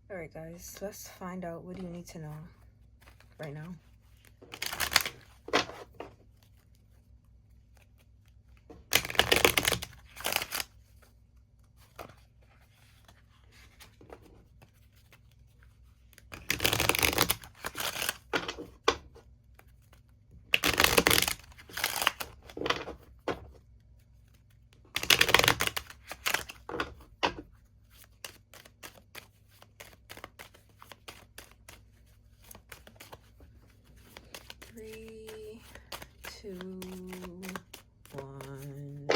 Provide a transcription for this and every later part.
All right, guys, let's find out what do you need to know right now. Three, two, one.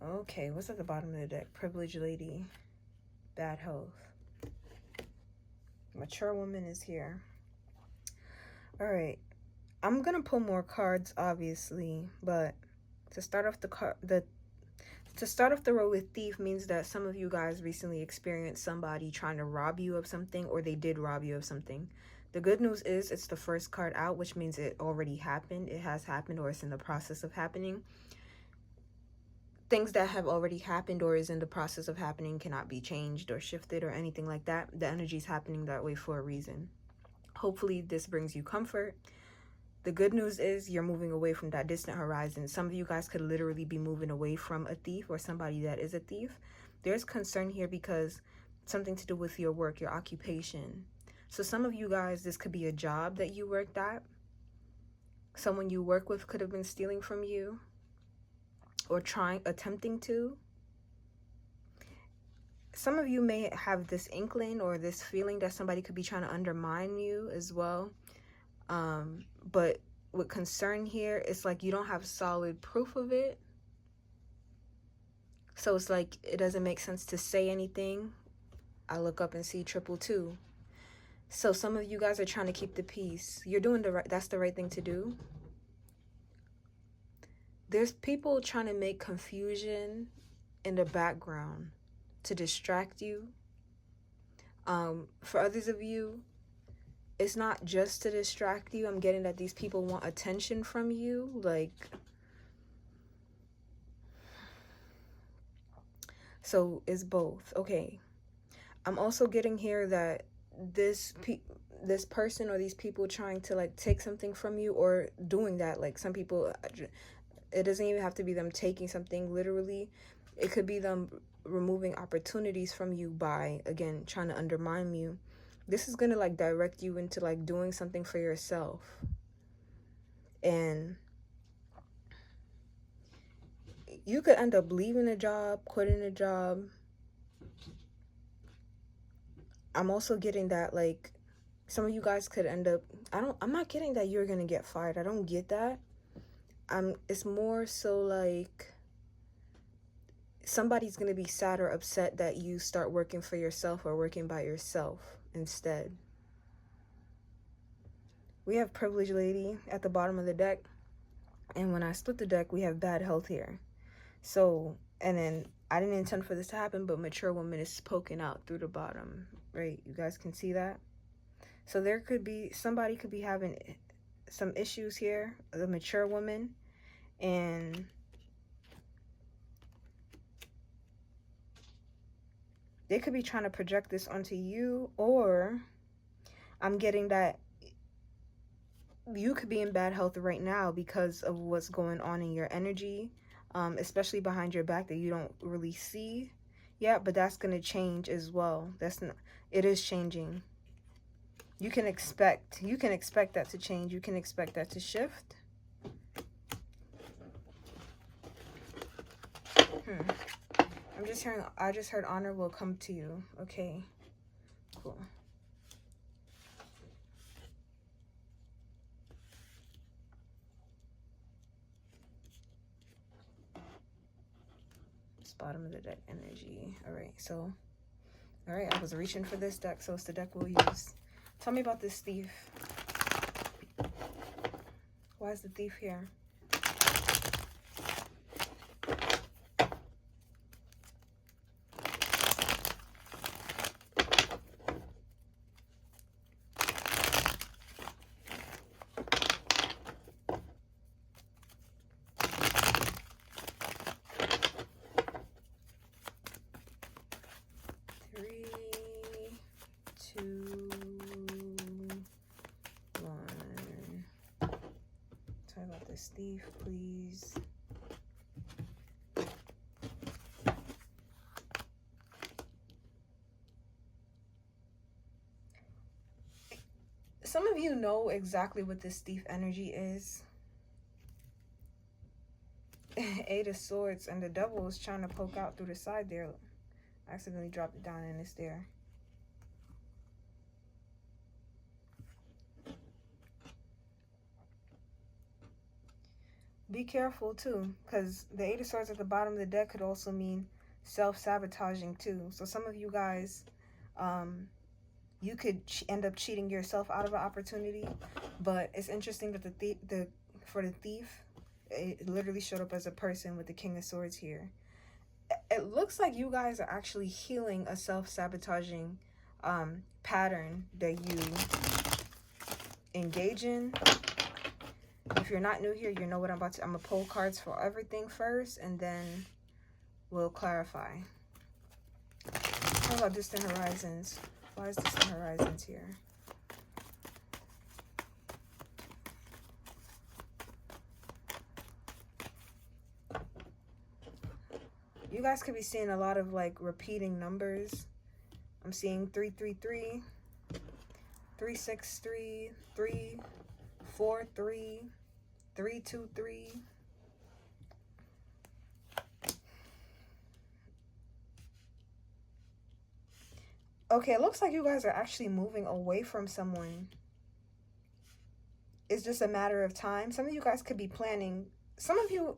Okay, what's at the bottom of the deck? Privileged lady, bad health. Mature woman is here. All right, I'm gonna pull more cards, obviously, but to start off to start off the row with thief means that some of you guys recently experienced somebody trying to rob you of something, or they did rob you of something. The good news is it's the first card out, which means it already happened. It has happened, or it's in the process of happening. Things that have already happened or is in the process of happening cannot be changed or shifted or anything like that. The energy is happening that way for a reason. Hopefully this brings you comfort. The good news is you're moving away from that distant horizon. Some of you guys could literally be moving away from a thief or somebody that is a thief. There's concern here because something to do with your work, your occupation. So some of you guys, this could be a job that you worked at. Someone you work with could have been stealing from you or attempting to. Some of you may have this inkling or this feeling that somebody could be trying to undermine you as well. But with concern here, it's like you don't have solid proof of it. So it's like it doesn't make sense to say anything. I look up and see 222. So some of you guys are trying to keep the peace. You're doing that's the right thing to do. There's people trying to make confusion in the background to distract you. For others of you, it's not just to distract you. I'm getting that these people want attention from you. Like, so it's both. Okay. I'm also getting here that this person or these people trying to like take something from you or doing that. Like some people, it doesn't even have to be them taking something literally. It could be them removing opportunities from you by, again, trying to undermine you. This is going to like direct you into like doing something for yourself. And you could end up leaving a job, quitting a job. I'm also getting that like some of you guys could end up, I'm not getting that you're going to get fired. I don't get that. It's more so like somebody's going to be sad or upset that you start working for yourself or working by yourself instead. We have privileged lady at the bottom of the deck. And when I split the deck, we have bad health here. So, and then I didn't intend for this to happen, but mature woman is poking out through the bottom, right? You guys can see that. So there could be, somebody could be having some issues here, the mature woman, and they could be trying to project this onto you, or I'm getting that you could be in bad health right now because of what's going on in your energy, especially behind your back that you don't really see yet, but that's going to change as well. It is changing. You can expect that to change. You can expect that to shift. I just heard honor will come to you. Okay, cool. It's bottom of the deck energy. All right, I was reaching for this deck, so it's the deck we'll use. Tell me about this thief. Why is the thief here? 3, 2, 1. Talk about this thief, please. Some of you know exactly what this thief energy is. 8 of Swords, and the devil is trying to poke out through the side there. I accidentally dropped it down and it's there. Be careful too, because the 8 of Swords at the bottom of the deck could also mean self-sabotaging too. So some of you guys, you could end up cheating yourself out of an opportunity. But it's interesting that for the thief, it literally showed up as a person with the King of Swords here. It looks like you guys are actually healing a self-sabotaging pattern that you engage in. If you're not new here, you know what I'm going to pull cards for everything first, and then we'll clarify. How about distant horizons? Why is distant horizons here? You guys could be seeing a lot of like repeating numbers. I'm seeing 333, 363, 343, 323. Okay, it looks like you guys are actually moving away from someone. It's just a matter of time. Some of you guys could be planning. Some of you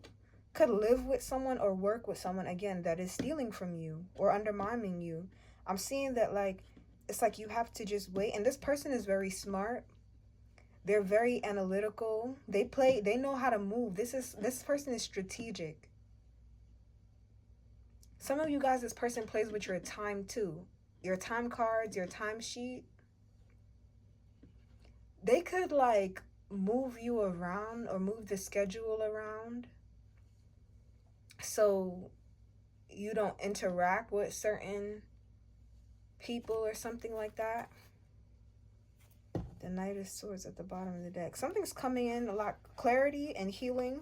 could live with someone or work with someone, again, that is stealing from you or undermining you. I'm seeing that, like, it's like you have to just wait. And this person is very smart. They're very analytical. They know how to move. This person is strategic. Some of you guys, this person plays with your time too. Your time cards, your time sheet. They could like move you around or move the schedule around so you don't interact with certain people or something like that. The Knight of Swords at the bottom of the deck. Something's coming in, a lot. Clarity and healing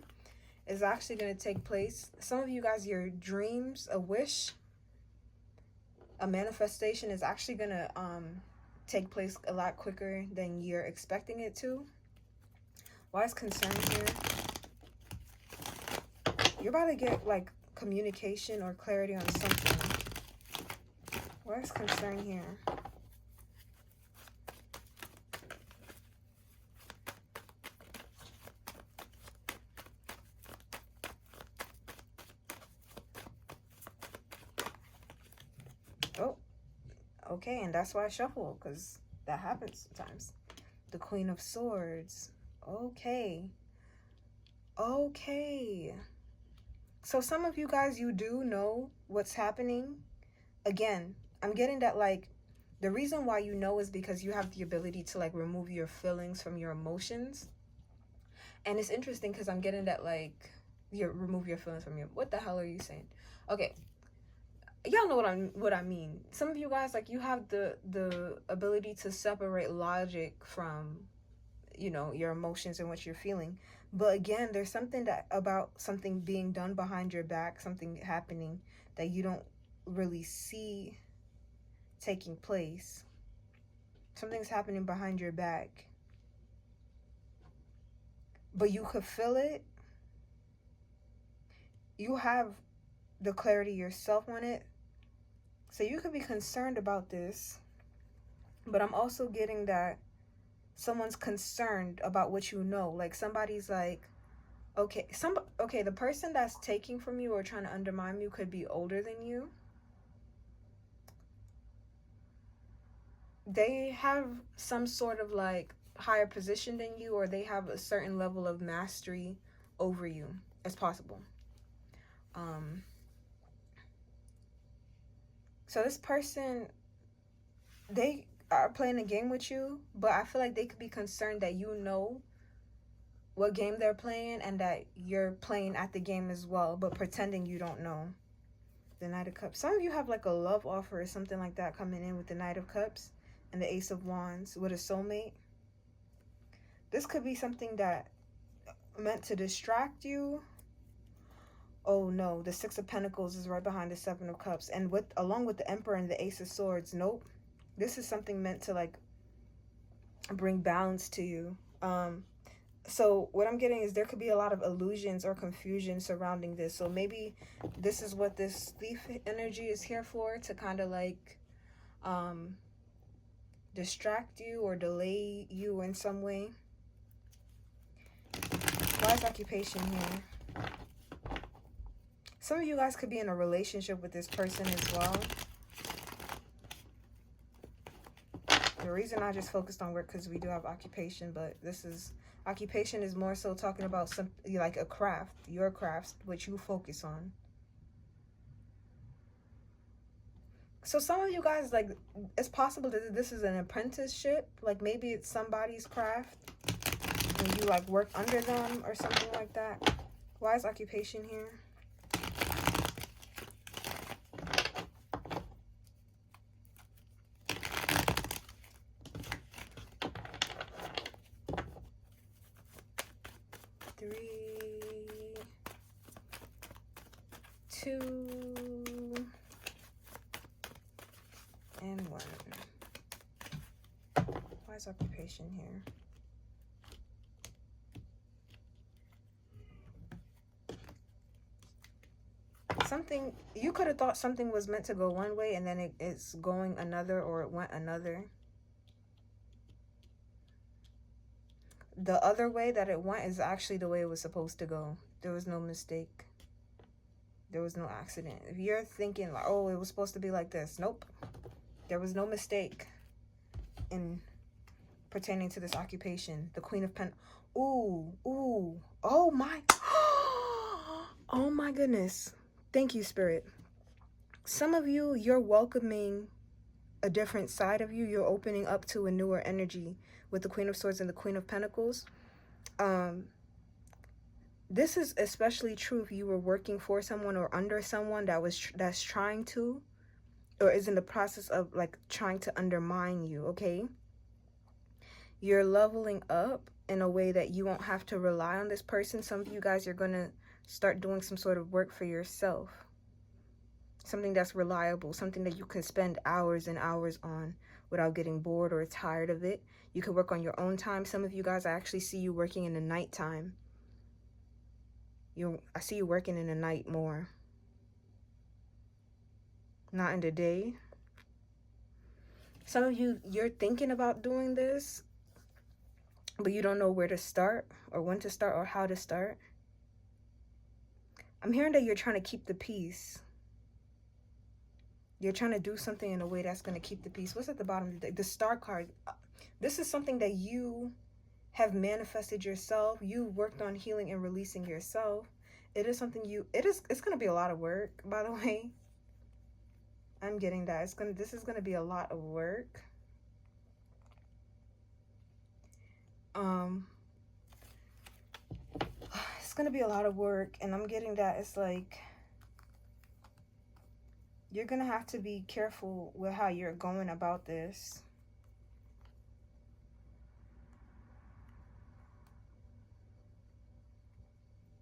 is actually going to take place. Some of you guys, your dreams, a wish, a manifestation is actually going to take place a lot quicker than you're expecting it to. Why is concern here? You're about to get like communication or clarity on something. Why is concern here? Oh, okay, and that's why I shuffle, because that happens sometimes. The Queen of Swords. Okay. Okay. So some of you guys, you do know what's happening. Again, I'm getting that, like, the reason why you know is because you have the ability to, like, remove your feelings from your emotions. And it's interesting because I'm getting that, like, you remove your feelings from your... What the hell are you saying? Okay. Y'all know what I mean. Some of you guys, like, you have the ability to separate logic from, you know, your emotions and what you're feeling. But again, there's something about something being done behind your back, something happening that you don't really see taking place. Something's happening behind your back, but you could feel it. You have the clarity yourself on it. So you could be concerned about this, but I'm also getting that someone's concerned about what you know. Like somebody's like, okay, the person that's taking from you or trying to undermine you could be older than you. They have some sort of like higher position than you, or they have a certain level of mastery over you. It's possible. So this person, they are playing a game with you, but I feel like they could be concerned that you know what game they're playing and that you're playing at the game as well, but pretending you don't know. The Knight of Cups. Some of you have like a love offer or something like that coming in with the Knight of Cups and the Ace of Wands with a soulmate. This could be something that meant to distract you. Oh no, the Six of Pentacles is right behind the Seven of Cups, and with along with the Emperor and the Ace of Swords. Nope, this is something meant to like bring balance to you. So what I'm getting is there could be a lot of illusions or confusion surrounding this. So maybe this is what this thief energy is here for, to kind of like distract you or delay you in some way. Why is occupation here? Some of you guys could be in a relationship with this person as well. The reason I just focused on work because we do have occupation, but this is... Occupation is more so talking about something like a craft, your craft, which you focus on. So some of you guys, like, it's possible that this is an apprenticeship. Like maybe it's somebody's craft and you like work under them or something like that. Why is occupation here? And 1. Why is occupation here? Something, you could have thought something was meant to go one way and then it's going another, or it went another. The other way that it went is actually the way it was supposed to go. There was no mistake. There was no accident. If you're thinking like, oh, it was supposed to be like this. Nope. There was no mistake in pertaining to this occupation. The Queen of Pentacles. Ooh. Oh my. Oh my goodness. Thank you, Spirit. Some of you, you're welcoming a different side of you. You're opening up to a newer energy with the Queen of Swords and the Queen of Pentacles. This is especially true if you were working for someone or under someone that's trying to, or is in the process of like trying to undermine you, okay? You're leveling up in a way that you won't have to rely on this person. Some of you guys are going to start doing some sort of work for yourself. Something that's reliable, something that you can spend hours and hours on without getting bored or tired of it. You can work on your own time. Some of you guys, I actually see you working in the nighttime. I see you working in the night more. Not in the day. Some of you, you're thinking about doing this, but you don't know where to start or when to start or how to start. I'm hearing that you're trying to keep the peace. You're trying to do something in a way that's going to keep the peace. What's at the bottom of the deck? The Star card. This is something that you have manifested yourself. You worked on healing and releasing yourself. It is something it's going to be a lot of work, by the way. I'm getting that. This is going to be a lot of work. It's going to be a lot of work, and I'm getting that it's like you're going to have to be careful with how you're going about this.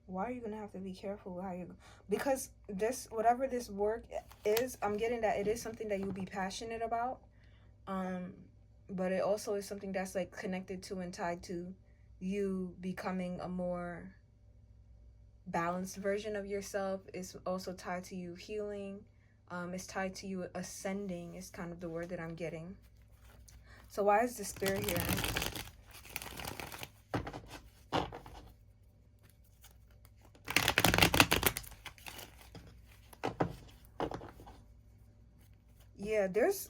Why are you going to have to be careful with how you... Because this, whatever this work is, I'm getting that it is something that you'll be passionate about. But it also is something that's like connected to and tied to you becoming a more balanced version of yourself. It's also tied to you healing. It's tied to you ascending is kind of the word that I'm getting. So why is the Spirit here? Yeah, there's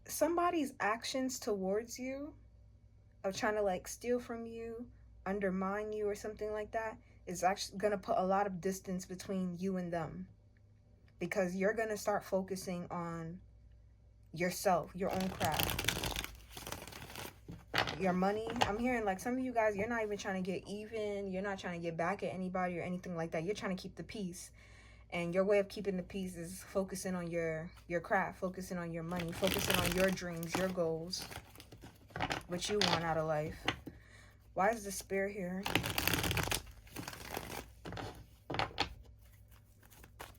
somebody's actions towards you of trying to like steal from you, undermine you, or something like that is actually gonna put a lot of distance between you and them, because you're gonna start focusing on yourself, your own craft, your money. I'm hearing like some of you guys, you're not even trying to get even, you're not trying to get back at anybody or anything like that. You're trying to keep the peace, and your way of keeping the peace is focusing on your craft, focusing on your money, focusing on your dreams, your goals, what you want out of life. Why is the Spirit here?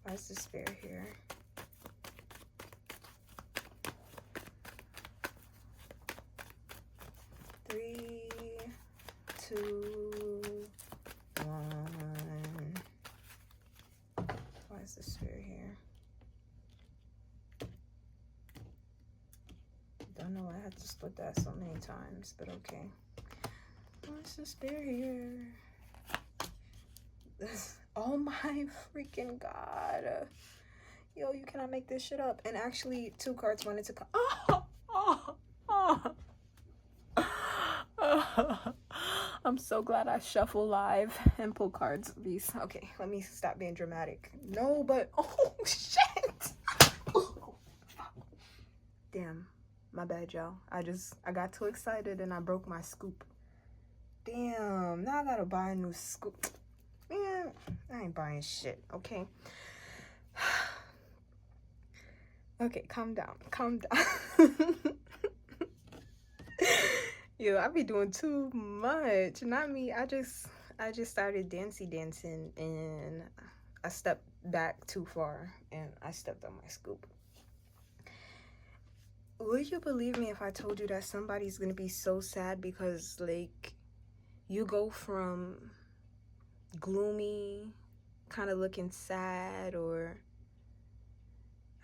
Why is the Spirit here? Three, two, one. Why is the Spirit here? Don't know why I had to split that so many times, but okay. Why is the Spirit here? Oh my freaking God. Yo, you cannot make this shit up. And actually, 2 cards wanted to come. I'm so glad I shuffle live and pull cards. These. Okay, let me stop being dramatic. No, but oh shit. Damn, my bad, y'all. I got too excited and I broke my scoop. Damn, now I gotta buy a new scoop. Man, I ain't buying shit. Okay. Okay, calm down. Calm down. Yo, I be doing too much. Not me. I just started dancing and I stepped back too far and I stepped on my scoop. Would you believe me if I told you that somebody's gonna be so sad because like you go from gloomy, kind of looking sad, or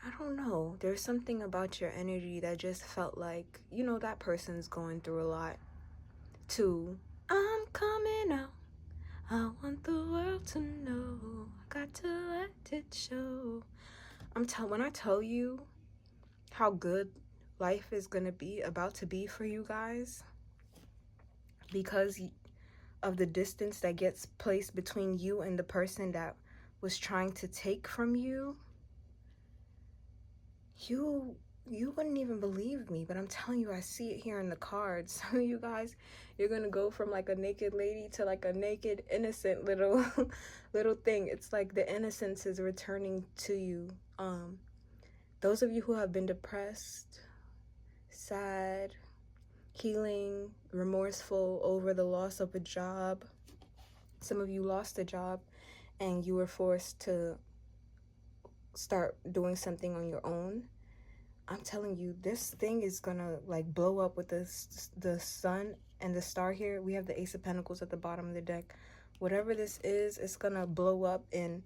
I don't know, there's something about your energy that just felt like, you know, that person's going through a lot, to I'm coming out, I want the world to know, I got to let it show. When I tell you how good life is gonna be about to be for you guys, because of the distance that gets placed between you and the person that was trying to take from you, you wouldn't even believe me, but I'm telling you, I see it here in the cards. Some of you guys, you're gonna go from like a naked lady to like a naked innocent little little thing. It's like the innocence is returning to you. Those of you who have been depressed, sad, healing, remorseful over the loss of a job. Some of you lost a job and you were forced to start doing something on your own. I'm telling you, this thing is gonna like blow up with the sun and the star here. We have the Ace of Pentacles at the bottom of the deck. Whatever this is, it's gonna blow up in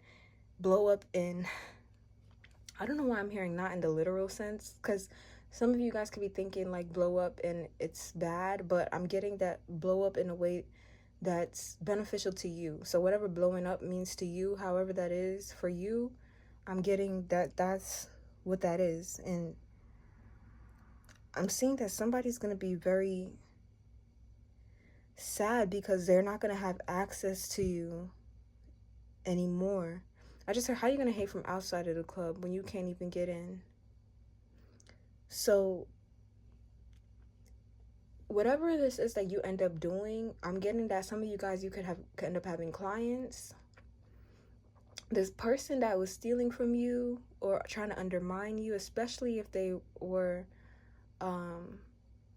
I don't know why I'm hearing not in the literal sense, because some of you guys could be thinking like blow up and it's bad, but I'm getting that blow up in a way that's beneficial to you. So whatever blowing up means to you, however that is for you, I'm getting that's what that is. And I'm seeing that somebody's going to be very sad because they're not going to have access to you anymore. I just heard, how are you going to hate from outside of the club when you can't even get in? So whatever this is that you end up doing, I'm getting that some of you guys, you could end up having clients. This person that was stealing from you or trying to undermine you, especially if they were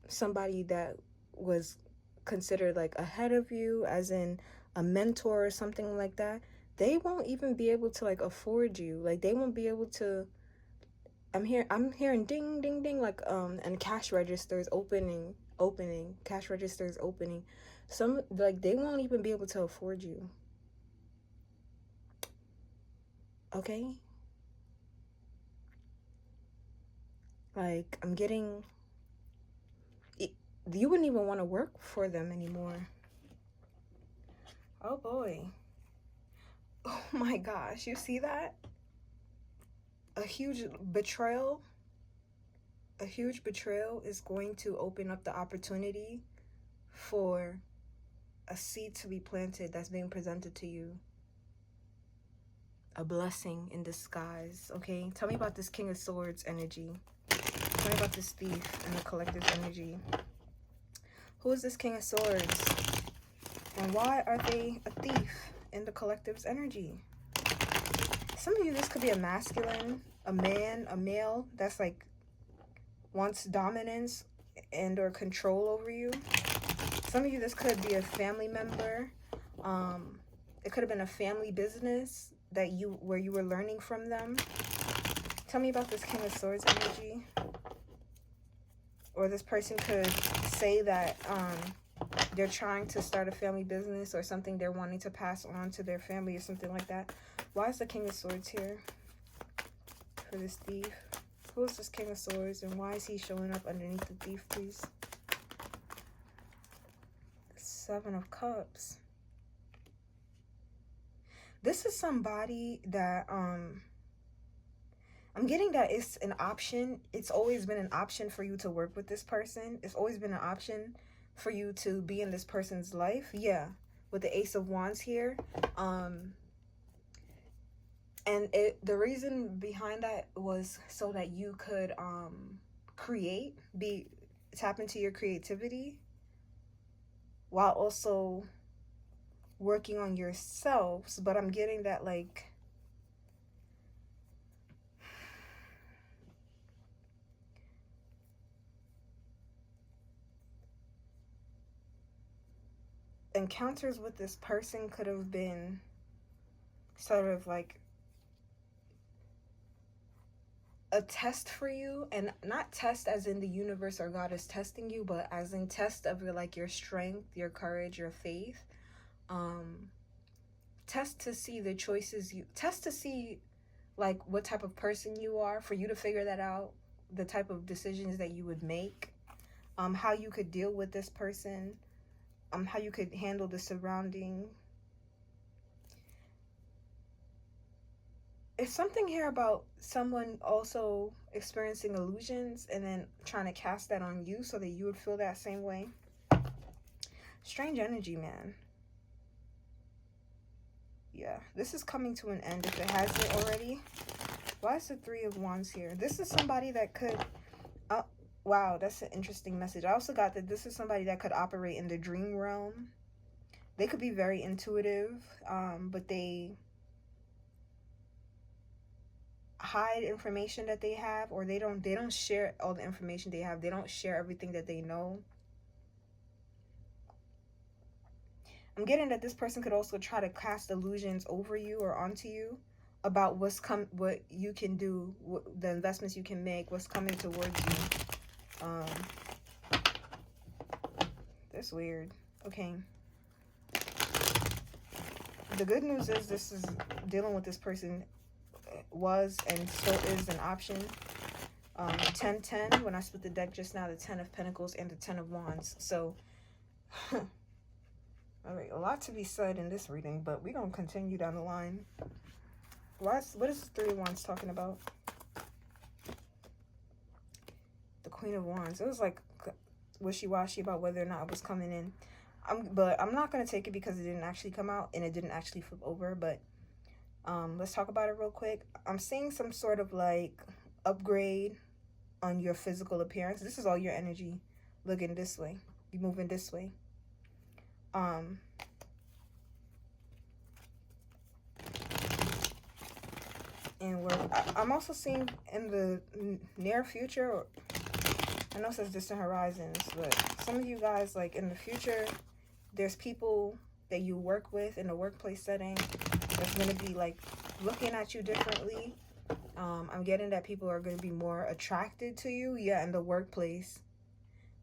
somebody that was considered like ahead of you, as in a mentor or something like that, they won't even be able to like afford you. Like they won't be able to. I'm hearing ding ding ding, like and cash registers opening, cash registers opening. Some like they won't even be able to afford you. Okay? Like I'm getting, you wouldn't even want to work for them anymore. Oh boy. Oh my gosh, you see that? A huge betrayal is going to open up the opportunity for a seed to be planted that's being presented to you. A blessing in disguise, okay? Tell me about this King of Swords energy. Tell me about this thief and the collective energy. Who is this King of Swords? And why are they a thief in the collective's energy? Some of you, this could be a masculine, a man, a male that's like wants dominance and or control over you. Some of you, this could be a family member. It could have been a family business that where you were learning from them. Tell me about this King of Swords energy. Or this person could say that they're trying to start a family business or something they're wanting to pass on to their family or something like that. Why is the King of Swords here for this thief? Who is this King of Swords and why is he showing up underneath the thief, please? Seven of Cups. This is somebody that I'm getting that it's an option. It's always been an option for you to work with this person. It's always been an option for you to be in this person's life. Yeah, with the Ace of Wands here. And the reason behind that was so that you could tap into your creativity while also working on yourselves. But I'm getting that like encounters with this person could have been sort of like a test for you, and not test as in the universe or God is testing you, but as in test of your strength, your courage, your faith. Test to see the choices test to see like what type of person you are, for you to figure that out, the type of decisions that you would make, how you could deal with this person, how you could handle the surrounding. It's something here about someone also experiencing illusions and then trying to cast that on you so that you would feel that same way. Strange energy, man. Yeah, this is coming to an end if it hasn't already. Why is the Three of Wands here? This is somebody that could... wow, that's an interesting message. I also got that this is somebody that could operate in the dream realm. They could be very intuitive, but they hide information that they have, or they don't share all the information they have. They don't share everything that they know. I'm getting that this person could also try to cast illusions over you or onto you about what you can do, the investments you can make, what's coming towards you. That's weird. Okay. The good news is this is dealing with this person was and still is an option. 10-10, when I split the deck just now, the 10 of Pentacles and the 10 of Wands. So, all right, a lot to be said in this reading, but we're going to continue down the line. What is the Three of Wands talking about? The Queen of Wands. It was like wishy-washy about whether or not it was coming in. But I'm not going to take it because it didn't actually come out and it didn't actually flip over. But let's talk about it real quick. I'm seeing some sort of like upgrade on your physical appearance. This is all your energy looking this way. You're moving this way. And I'm also seeing in the near future, I know it says distant horizons, but some of you guys, like in the future, there's people that you work with in a workplace setting that's going to be like looking at you differently. I'm getting that people are going to be more attracted to you. Yeah, in the workplace.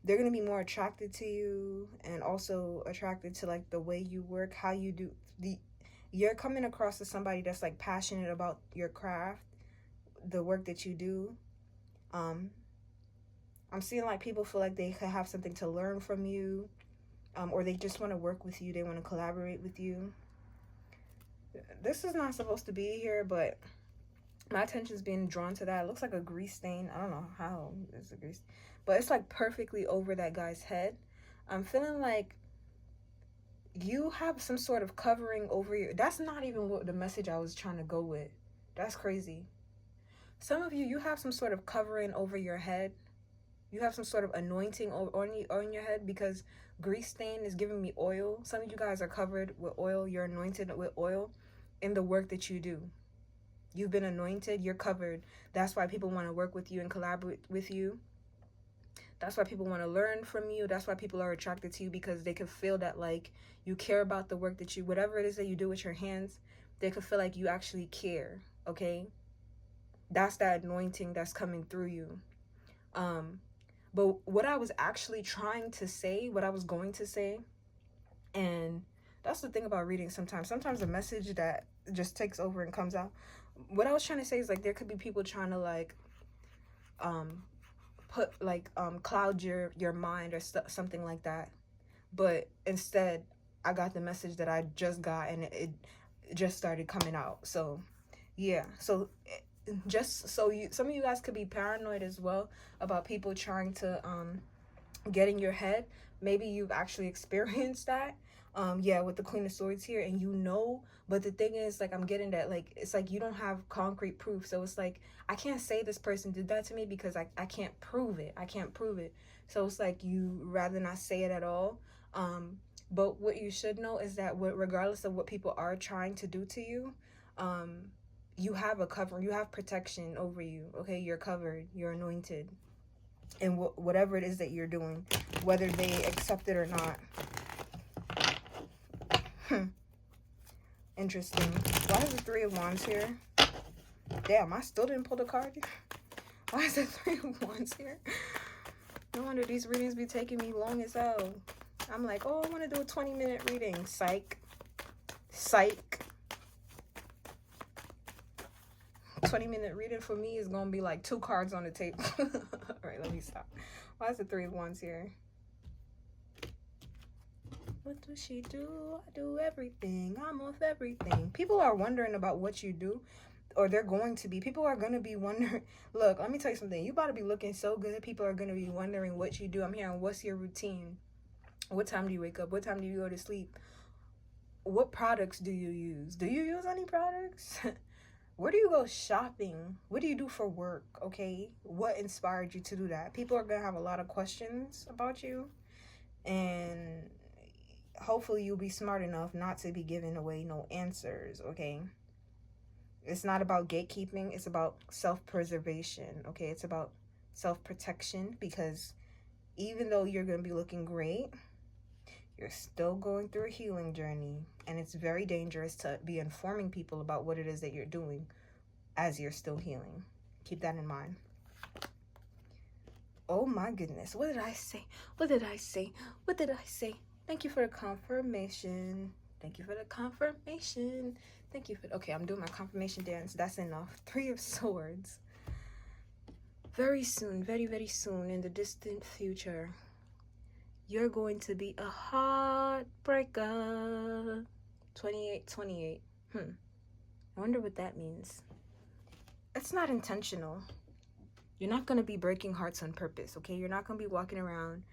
They're going to be more attracted to you and also attracted to like the way you work, how you do. You're coming across as somebody that's like passionate about your craft, the work that you do. I'm seeing like people feel like they could have something to learn from you, or they just want to work with you. They want to collaborate with you. This is not supposed to be here, but my attention's being drawn to that. It looks like a grease stain. I don't know how it's a grease, but it's like perfectly over that guy's head. I'm feeling like you have some sort of covering over your, that's not even what the message I was trying to go with. That's crazy. Some of you, you have some sort of covering over your head. You have some sort of anointing on your head, because grease stain is giving me oil. Some of you guys are covered with oil. You're anointed with oil in the work that you do. You've been anointed. You're covered. That's why people want to work with you and collaborate with you. That's why people want to learn from you. That's why people are attracted to you, because they can feel that, like, you care about the work that you, whatever it is that you do with your hands, they can feel like you actually care, okay? That's that anointing that's coming through you. But what I was actually trying to say, what I was going to say, and that's the thing about reading sometimes. Sometimes a message that just takes over and comes out. What I was trying to say is, like, there could be people trying to, like, cloud your mind or something like that. But instead, I got the message that I just got, and it just started coming out. So, yeah. So, just so you, some of you guys could be paranoid as well about people trying to get in your head. Maybe you've actually experienced that. Yeah, with the Queen of Swords here, and you know, but the thing is, like, I'm getting that, like, it's like you don't have concrete proof. So it's like, I can't say this person did that to me because I can't prove it. I can't prove it. So it's like, you rather not say it at all. But what you should know is that regardless of what people are trying to do to you, you have a cover, you have protection over you, okay? You're covered, you're anointed. And whatever it is that you're doing, whether they accept it or not. Interesting. Why is the Three of Wands here? Damn, I still didn't pull the card. Why is the Three of Wands here? No wonder these readings be taking me long as hell. I'm like, oh, I want to do a 20-minute reading. Psych. Psych. 20-minute reading for me is going to be like 2 cards on the table. All right, let me stop. Why is the Three of Wands here? What does she do? I do everything. I'm off everything. People are wondering about what you do, or they're going to be. People are going to be wondering. Look, let me tell you something. You about to be looking so good. People are going to be wondering what you do. I'm hearing, what's your routine? What time do you wake up? What time do you go to sleep? What products do you use? Do you use any products? Where do you go shopping? What do you do for work? Okay, what inspired you to do that? People are going to have a lot of questions about you, and hopefully you'll be smart enough not to be giving away no answers, okay? It's not about gatekeeping. It's about self-preservation, okay? It's about self-protection, because even though you're going to be looking great, you're still going through a healing journey, and it's very dangerous to be informing people about what it is that you're doing as you're still healing. Keep that in mind. Oh my goodness. What did I say? What did I say? What did I say? Thank you for the confirmation. Thank you for the confirmation. Thank you for... Okay, I'm doing my confirmation dance. That's enough. 3 of Swords. Very soon, very, very soon, in the distant future, you're going to be a heartbreaker. 28. I wonder what that means. It's not intentional. You're not going to be breaking hearts on purpose, okay? You're not going to be walking around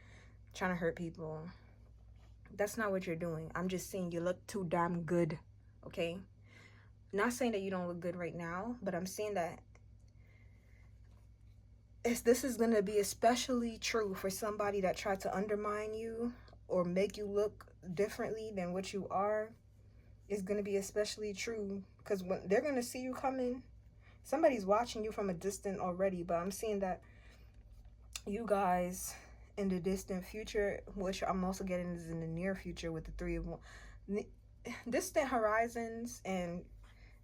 trying to hurt people. That's not what you're doing. I'm just saying you look too damn good, okay? Not saying that you don't look good right now, but I'm saying that this is going to be especially true for somebody that tried to undermine you or make you look differently than what you are. It's going to be especially true because when they're going to see you coming, somebody's watching you from a distance already, but I'm seeing that you guys in the distant future, which I'm also getting is in the near future with the 3 of Wands. Distant horizons and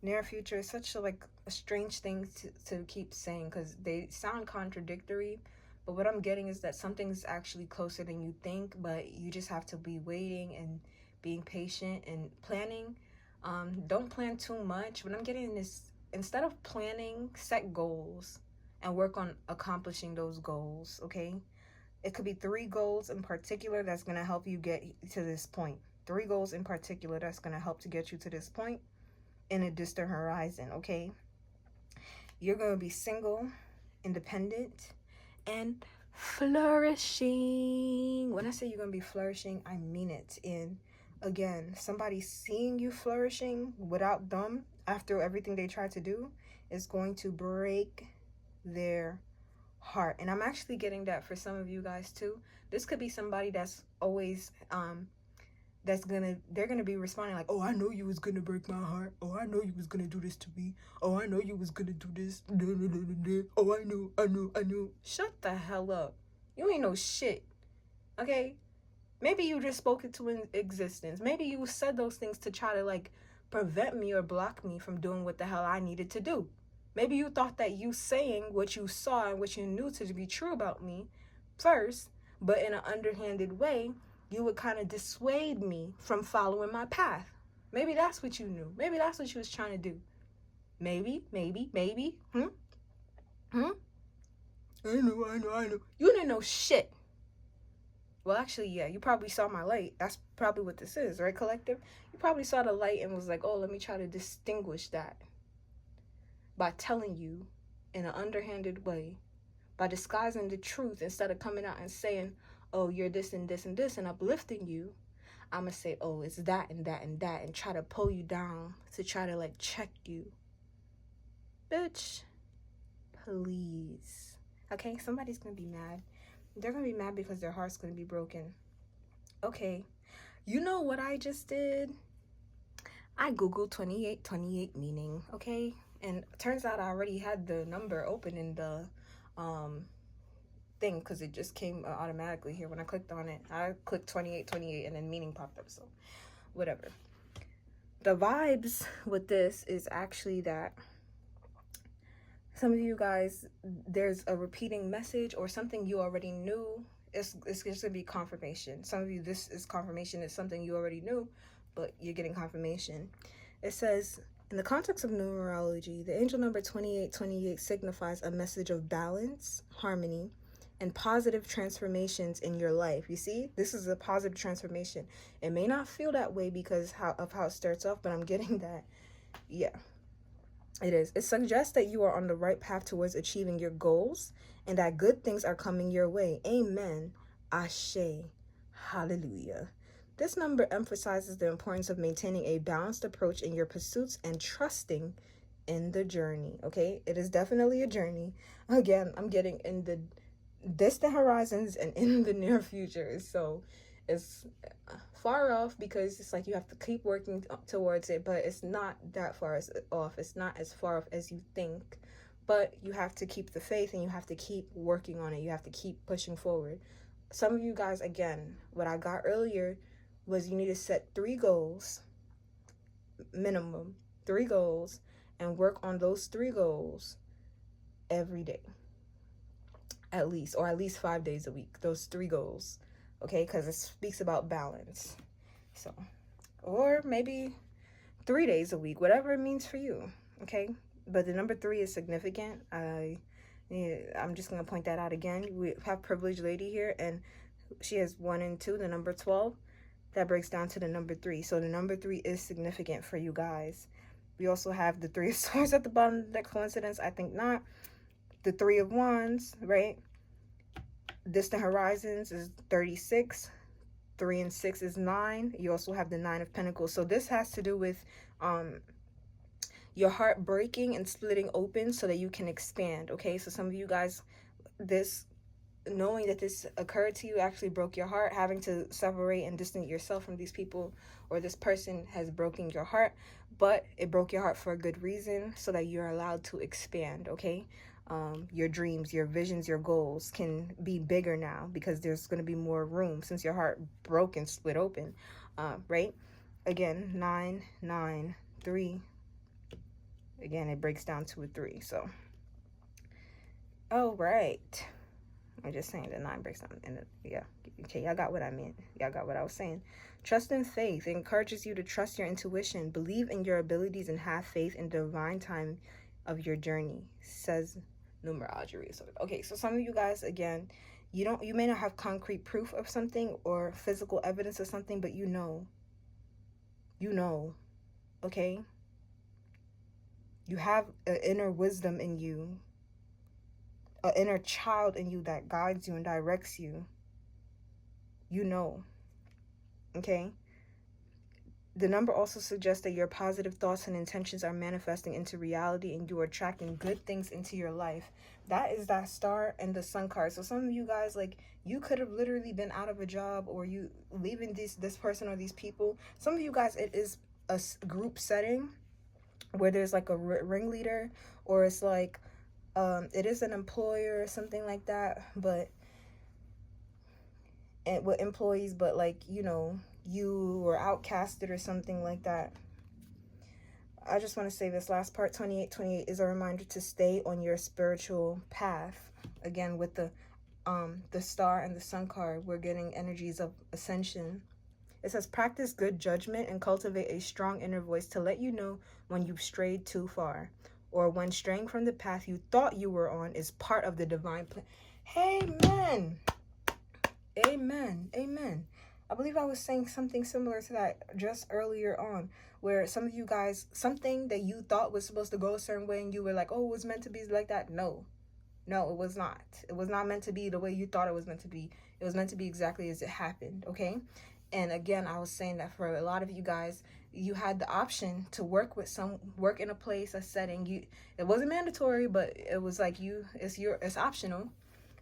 near future is such a strange thing to keep saying because they sound contradictory, but what I'm getting is that something's actually closer than you think, but you just have to be waiting and being patient and planning. Don't plan too much. What I'm getting is, instead of planning, set goals and work on accomplishing those goals, okay? It could be 3 goals in particular that's going to help you get to this point. 3 goals in particular that's going to help to get you to this point in a distant horizon, okay? You're going to be single, independent, and flourishing. When I say you're going to be flourishing, I mean it. And again, somebody seeing you flourishing without them after everything they tried to do is going to break their heart. And I'm actually getting that for some of you guys too. This could be somebody that's always they're gonna be responding like, oh, I know you was gonna break my heart. Oh, I know you was gonna do this to me. Oh, I know you was gonna do this. Oh, I knew. Shut the hell up. You ain't no shit. Okay? Maybe you just spoke it to existence. Maybe you said those things to try to like prevent me or block me from doing what the hell I needed to do. Maybe you thought that you saying what you saw and what you knew to be true about me first, but in an underhanded way, you would kind of dissuade me from following my path. Maybe that's what you knew. Maybe that's what you was trying to do. Maybe. I know. You didn't know shit. Well, actually, yeah, you probably saw my light. That's probably what this is, right, collective? You probably saw the light and was like, oh, let me try to distinguish that by telling you in an underhanded way, by disguising the truth instead of coming out and saying, oh, you're this and this and this, and uplifting you. I'm going to say, oh, it's that and that and that, and try to pull you down to try to, like, check you. Bitch, please. Okay, somebody's going to be mad. They're going to be mad because their heart's going to be broken. Okay, you know what I just did? I Googled 2828 meaning, okay? And turns out I already had the number open in the thing because it just came automatically here when I clicked on it. I clicked 2828 and then meaning popped up, so whatever. The vibes with this is actually that some of you guys, there's a repeating message or something you already knew. It's just gonna be confirmation. Some of you, this is confirmation. It's something you already knew, but you're getting confirmation. It says, in the context of numerology, the angel number 2828 signifies a message of balance, harmony, and positive transformations in your life. You see, this is a positive transformation. It may not feel that way because of how it starts off, but I'm getting that. Yeah, it is. It suggests that you are on the right path towards achieving your goals and that good things are coming your way. Amen. Ashe. Hallelujah. This number emphasizes the importance of maintaining a balanced approach in your pursuits and trusting in the journey. Okay, it is definitely a journey. Again, I'm getting in the distant horizons and in the near future, so it's far off because it's like you have to keep working towards it, but it's not that far off. It's not as far off as you think, but you have to keep the faith and you have to keep working on it. You have to keep pushing forward. Some of you guys, again, what I got earlier was you need to set 3 goals, minimum 3 goals, and work on those 3 goals every day, at least 5 days a week, those 3 goals, okay? Because it speaks about balance. So, or maybe 3 days a week, whatever it means for you, okay? But the number 3 is significant. I'm just going to point that out again. We have Privileged Lady here, and she has 1 and 2, the number 12. That breaks down to the number 3. So the number 3 is significant for you guys. We also have the 3 of Swords at the bottom of the deck. Coincidence? I think not. The 3 of Wands, right? Distant Horizons is 36. 3 and 6 is 9. You also have the 9 of Pentacles. So this has to do with your heart breaking and splitting open so that you can expand, okay? So some of you guys, knowing that this occurred to you actually broke your heart. Having to separate and distance yourself from these people or this person has broken your heart, but it broke your heart for a good reason so that you're allowed to expand, okay? Your dreams, your visions, your goals can be bigger now because there's going to be more room since your heart broke and split open, right? Again, 9, 9, 3. Again, it breaks down to a 3. So, all right. I'm just saying the 9 breaks down. And yeah, okay, y'all got what I meant. Y'all got what I was saying. Trust and faith. It encourages you to trust your intuition, believe in your abilities, and have faith in the divine time of your journey, says numerology. So, okay, so some of you guys, again, you may not have concrete proof of something or physical evidence of something, but you know, okay? You have an inner wisdom in you an inner child in you that guides you and directs you. You know. Okay? The number also suggests that your positive thoughts and intentions are manifesting into reality and you are attracting good things into your life. That is that star and the sun card. So some of you guys, like, you could have literally been out of a job, or you leaving this person or these people. Some of you guys, it is a group setting where there's like a ringleader, or it's like it is an employer or something like that, but with employees, but like, you know, you were outcasted or something like that. I just want to say this last part, 2828 is a reminder to stay on your spiritual path. Again, with the star and the sun card, we're getting energies of ascension. It says, practice good judgment and cultivate a strong inner voice to let you know when you've strayed too far, or when straying from the path you thought you were on is part of the divine plan. Amen. Amen. Amen. I believe I was saying something similar to that just earlier on, where some of you guys, something that you thought was supposed to go a certain way and you were like, oh, it was meant to be like that. No, it was not. It was not meant to be the way you thought it was meant to be. It was meant to be exactly as it happened, okay? And again, I was saying that for a lot of you guys, you had the option to work in a place, a setting. It wasn't mandatory, but it was like it's optional.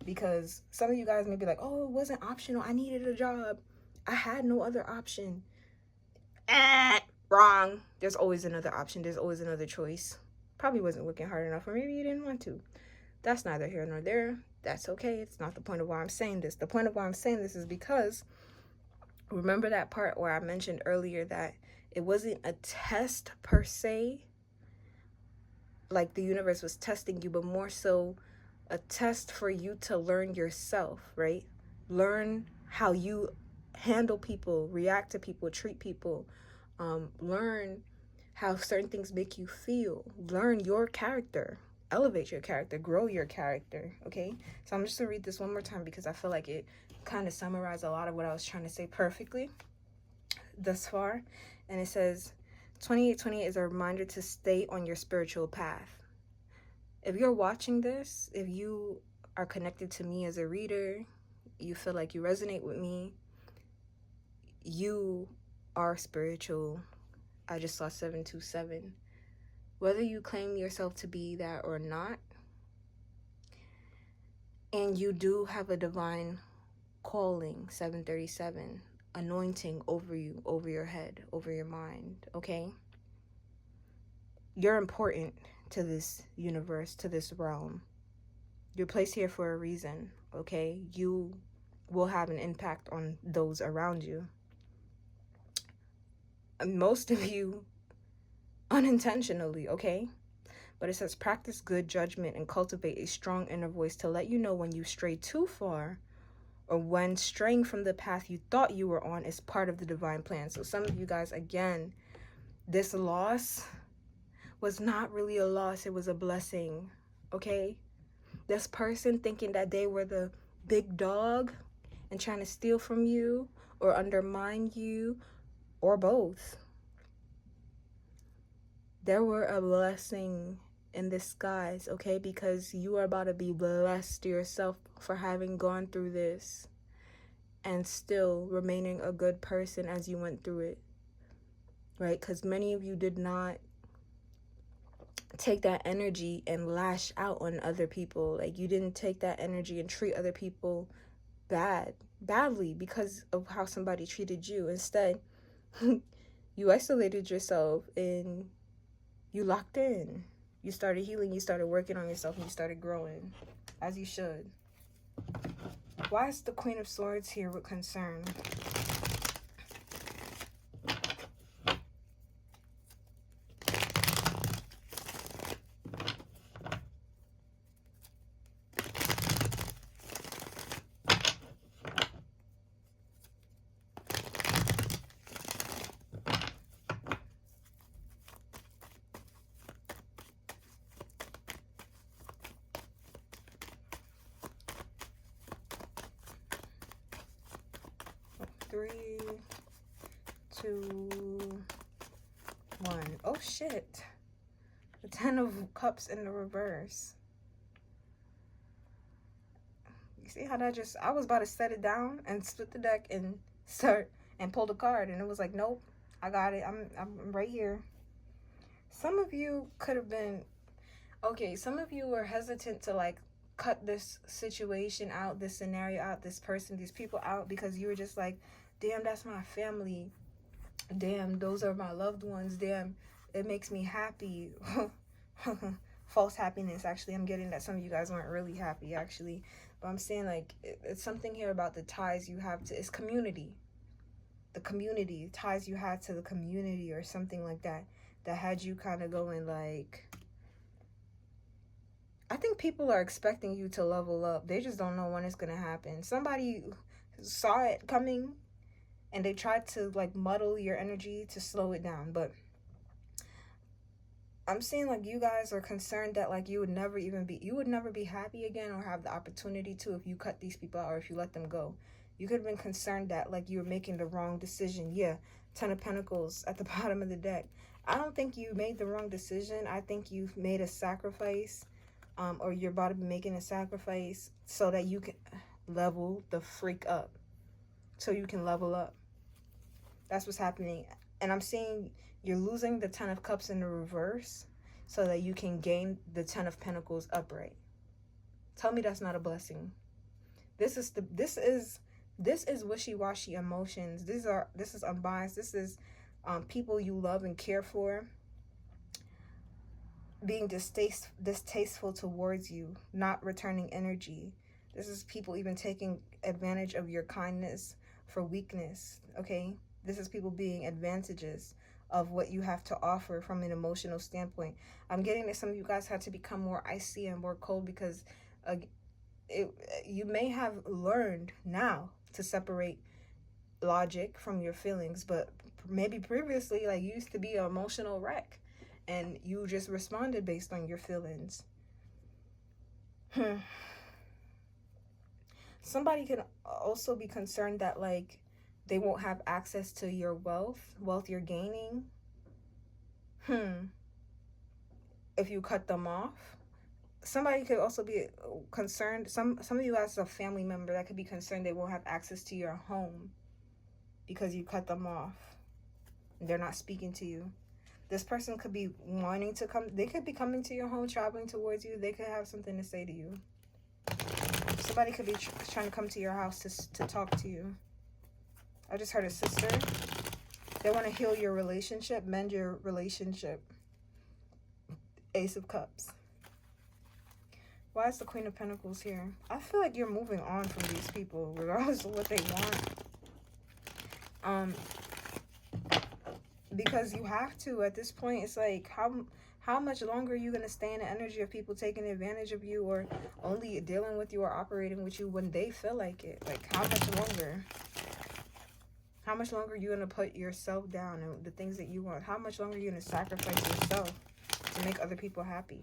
Because some of you guys may be like, oh, it wasn't optional. I needed a job. I had no other option. Wrong. There's always another option. There's always another choice. Probably wasn't working hard enough, or maybe you didn't want to. That's neither here nor there. That's okay. It's not the point of why I'm saying this. The point of why I'm saying this is because remember that part where I mentioned earlier that it wasn't a test per se, like the universe was testing you, but more so a test for you to learn yourself, right? Learn how you handle people, react to people, treat people. Learn how certain things make you feel. Learn your character. Elevate your character. Grow your character, okay? So I'm just going to read this one more time because I feel like it kind of summarized a lot of what I was trying to say perfectly thus far. And it says, 2828 is a reminder to stay on your spiritual path. If you're watching this, if you are connected to me as a reader, you feel like you resonate with me, you are spiritual. I just saw 727. Whether you claim yourself to be that or not, and you do have a divine calling, 737, anointing over you, over your head, over your mind, okay? You're important to this universe, to this realm. You're placed here for a reason, okay? You will have an impact on those around you. Most of you unintentionally, okay? But it says practice good judgment and cultivate a strong inner voice to let you know when you stray too far or when straying from the path you thought you were on is part of the divine plan. So some of you guys, again, this loss was not really a loss. It was a blessing, okay? This person thinking that they were the big dog and trying to steal from you or undermine you or both. There were a blessing in disguise, okay? Because you are about to be blessed yourself for having gone through this and still remaining a good person as you went through it, right? Because many of you did not take that energy and lash out on other people. Like, you didn't take that energy and treat other people badly because of how somebody treated you. Instead, you isolated yourself and you locked in. You started healing, you started working on yourself, and you started growing, as you should. Why is the Queen of Swords here with concern? Three, 2, 1. Oh shit. The 10 of Cups in the reverse. You see how that just, I was about to set it down and split the deck and start and pull the card, and it was like, nope, I got it. I'm right here. Some of you could have been, okay, some of you were hesitant to like cut this situation out, this scenario out, this person, these people out, because you were just like, damn, that's my family. Damn, those are my loved ones. Damn, it makes me happy. False happiness. Actually, I'm getting that some of you guys weren't really happy, actually. But I'm saying, like, it's something here about the ties you have to, it's community. The community, ties you had to the community or something like that, that had you kind of going like, I think people are expecting you to level up. They just don't know when it's going to happen. Somebody saw it coming and they tried to like muddle your energy to slow it down. But I'm seeing like you guys are concerned that like you would never be happy again or have the opportunity to if you cut these people out or if you let them go. You could have been concerned that like you were making the wrong decision. Yeah, 10 of Pentacles at the bottom of the deck. I don't think you made the wrong decision. I think you've made a sacrifice, or you're about to be making a sacrifice so that you can level the freak up. So you can level up. That's what's happening. And I'm seeing you're losing the 10 of Cups in the reverse so that you can gain the 10 of Pentacles upright. Tell me that's not a blessing. This is wishy-washy emotions. This is unbiased. This is people you love and care for being distasteful towards you, not returning energy. This is people even taking advantage of your kindness for weakness, okay? This is people being advantages of what you have to offer from an emotional standpoint. I'm getting that some of you guys had to become more icy and more cold because you may have learned now to separate logic from your feelings, but maybe previously, like, you used to be an emotional wreck and you just responded based on your feelings. Somebody can also be concerned that like they won't have access to your wealth you're gaining if you cut them off. Somebody could also be concerned, some of you as a family member that could be concerned they won't have access to your home because you cut them off. They're not speaking to you. This person could be wanting to come. They could be coming to your home, traveling towards you. They could have something to say to you. Somebody could be trying to come to your house to talk to you. I just heard a sister. They want to heal your relationship, mend your relationship. Ace of Cups. Why is the Queen of Pentacles here? I feel like you're moving on from these people, regardless of what they want. Because you have to at this point. It's like, how much longer are you going to stay in the energy of people taking advantage of you or only dealing with you or operating with you when they feel like it? Like, how much longer? How much longer are you going to put yourself down and the things that you want? How much longer are you going to sacrifice yourself to make other people happy?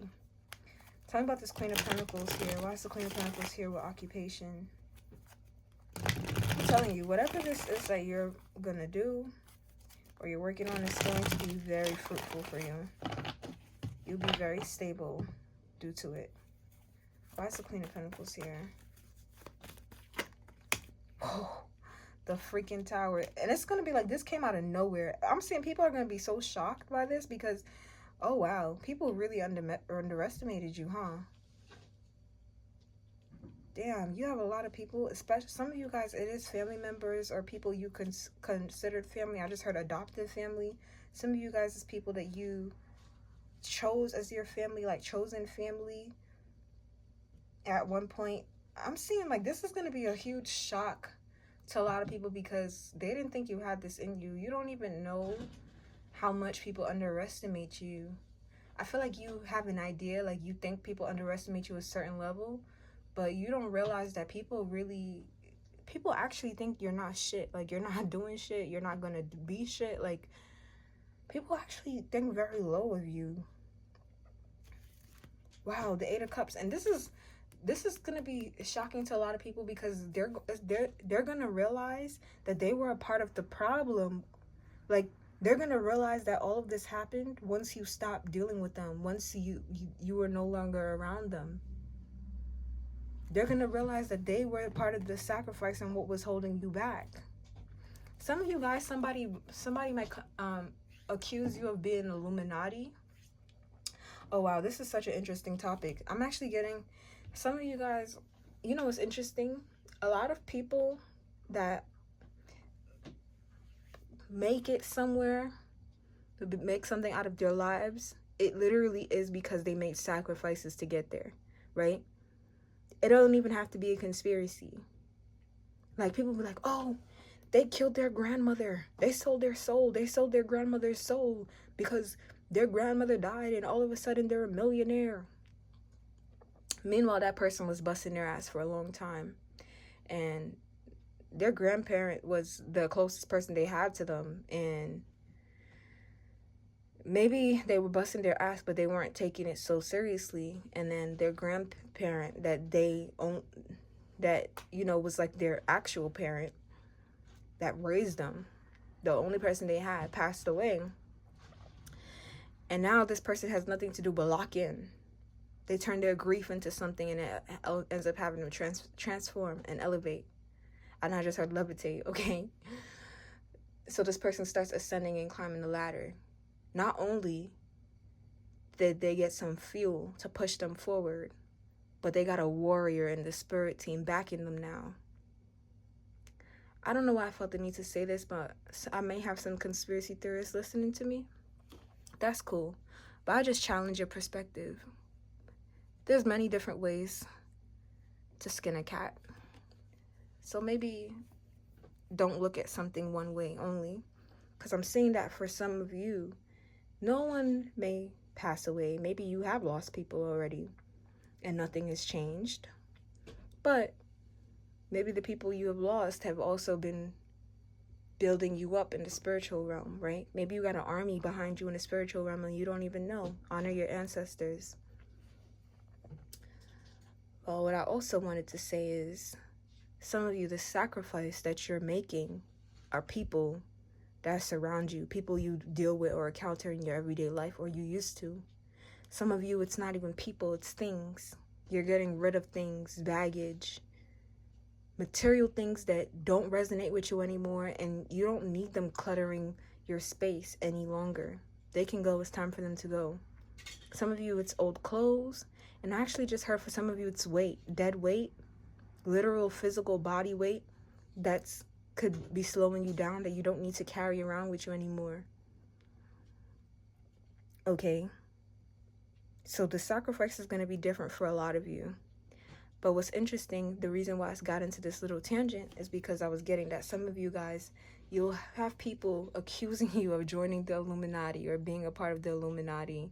Tell me about this Queen of Pentacles here. Why is the Queen of Pentacles here with occupation? I'm telling you, whatever this is that you're going to do or you're working on is going to be very fruitful for you. You'll be very stable due to it. Why is the Queen of Pentacles here? Oh, the freaking Tower. And it's going to be like, this came out of nowhere. I'm seeing people are going to be so shocked by this because, oh wow, people really underestimated you, huh? Damn, you have a lot of people, especially some of you guys, it is family members or people you considered family. I just heard adopted family. Some of you guys is people that you chose as your family, like chosen family at one point. I'm seeing like this is going to be a huge shock to a lot of people because they didn't think you had this in you. You don't even know how much people underestimate you. I feel like you have an idea, like you think people underestimate you a certain level, but you don't realize that people actually think you're not shit. Like, you're not doing shit. You're not going to be shit. Like, people actually think very low of you. Wow, the Eight of Cups. And this is going to be shocking to a lot of people because they're going to realize that they were a part of the problem. Like, they're going to realize that all of this happened once you stopped dealing with them, once you were no longer around them. they're going to realize that they were part of the sacrifice and what was holding you back. Some of you guys, somebody might accuse you of being Illuminati. Oh, wow, this is such an interesting topic. I'm actually getting some of you guys, you know what's interesting? A lot of people that make it somewhere, make something out of their lives, it literally is because they made sacrifices to get there, right? It don't even have to be a conspiracy. Like, people be like, oh, they killed their grandmother. They sold their soul. They sold their grandmother's soul because their grandmother died and all of a sudden they're a millionaire. Meanwhile, that person was busting their ass for a long time. And their grandparent was the closest person they had to them. And maybe they were busting their ass, but they weren't taking it so seriously. And then their grandparent that, you know, was like their actual parent that raised them, the only person they had, passed away. And now this person has nothing to do but lock in. They turn their grief into something, and it ends up having them transform and elevate. And I just heard levitate, okay? So this person starts ascending and climbing the ladder. Not only did they get some fuel to push them forward, but they got a warrior in the spirit team backing them now. I don't know why I felt the need to say this, but I may have some conspiracy theorists listening to me. That's cool. But I just challenge your perspective. There's many different ways to skin a cat. So maybe don't look at something one way only. Because I'm saying that for some of you, no one may pass away. Maybe you have lost people already and nothing has changed. But maybe the people you have lost have also been building you up in the spiritual realm, right? Maybe you got an army behind you in the spiritual realm and you don't even know. Honor your ancestors. Well, what I also wanted to say is, some of you, the sacrifice that you're making are people that surround you, people you deal with or encounter in your everyday life, or you used to. Some of you, it's not even people, it's things. You're getting rid of things, baggage, material things that don't resonate with you anymore, and you don't need them cluttering your space any longer. They can go. It's time for them to go. Some of you, it's old clothes, and I actually just heard for some of you, it's weight, dead weight, literal physical body weight that's could be slowing you down, that you don't need to carry around with you anymore. Okay, so the sacrifice is going to be different for a lot of you. But what's interesting, the reason why I got into this little tangent is because I was getting that some of you guys, you'll have people accusing you of joining the Illuminati or being a part of the Illuminati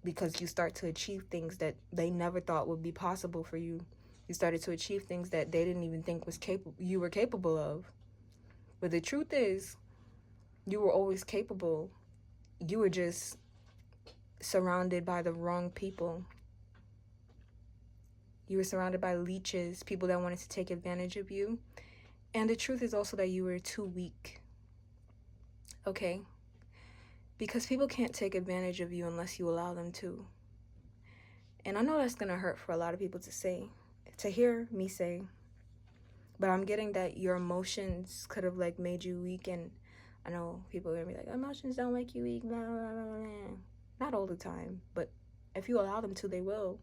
because you start to achieve things that they never thought would be possible for you. You started to achieve things that they didn't even think you were capable of. But the truth is, you were always capable. You were just surrounded by the wrong people. You were surrounded by leeches, people that wanted to take advantage of you. And the truth is also that you were too weak. Okay? Because people can't take advantage of you unless you allow them to. And I know that's going to hurt for a lot of people to hear me say. But I'm getting that your emotions could have like made you weak. And I know people are going to be like, emotions don't make you weak. Blah, blah, blah, blah. Not all the time. But if you allow them to, they will.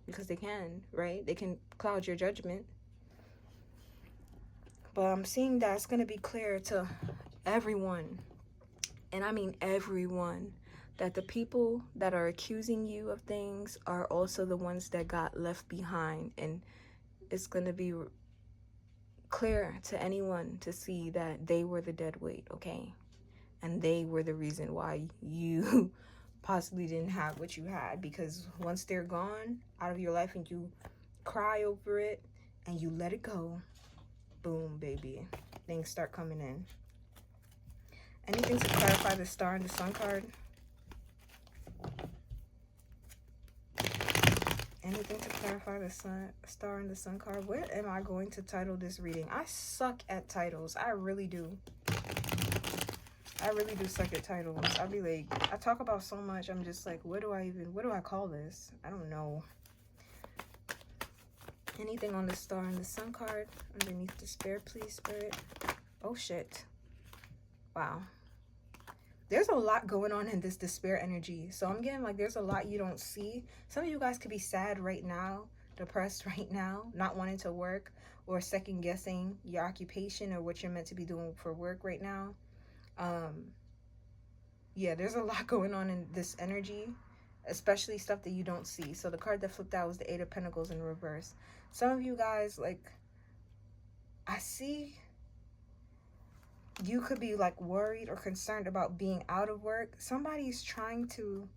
Because they can, right? They can cloud your judgment. But I'm seeing that it's going to be clear to everyone, and I mean everyone, that the people that are accusing you of things are also the ones that got left behind. And it's going to be clear to anyone to see that they were the dead weight, okay? And they were the reason why you possibly didn't have what you had, because once they're gone out of your life and you cry over it and you let it go, boom, baby, things start coming in. Anything to clarify the star and the sun card? Anything to clarify the star and the sun card? What am I going to title this reading? I suck at titles. I really do. I really do suck at titles. I'll be like, I talk about so much, I'm just like, what do I call this? I don't know. Anything on the Star and the Sun card underneath despair, please, Spirit. Oh, shit. Wow. There's a lot going on in this despair energy. So I'm getting like there's a lot you don't see. Some of you guys could be sad right now, depressed right now, not wanting to work, or second guessing your occupation or what you're meant to be doing for work right now. Yeah, there's a lot going on in this energy, especially stuff that you don't see. So the card that flipped out was the Eight of Pentacles in reverse. Some of you guys, like, I see you could be like worried or concerned about being out of work. Somebody's trying to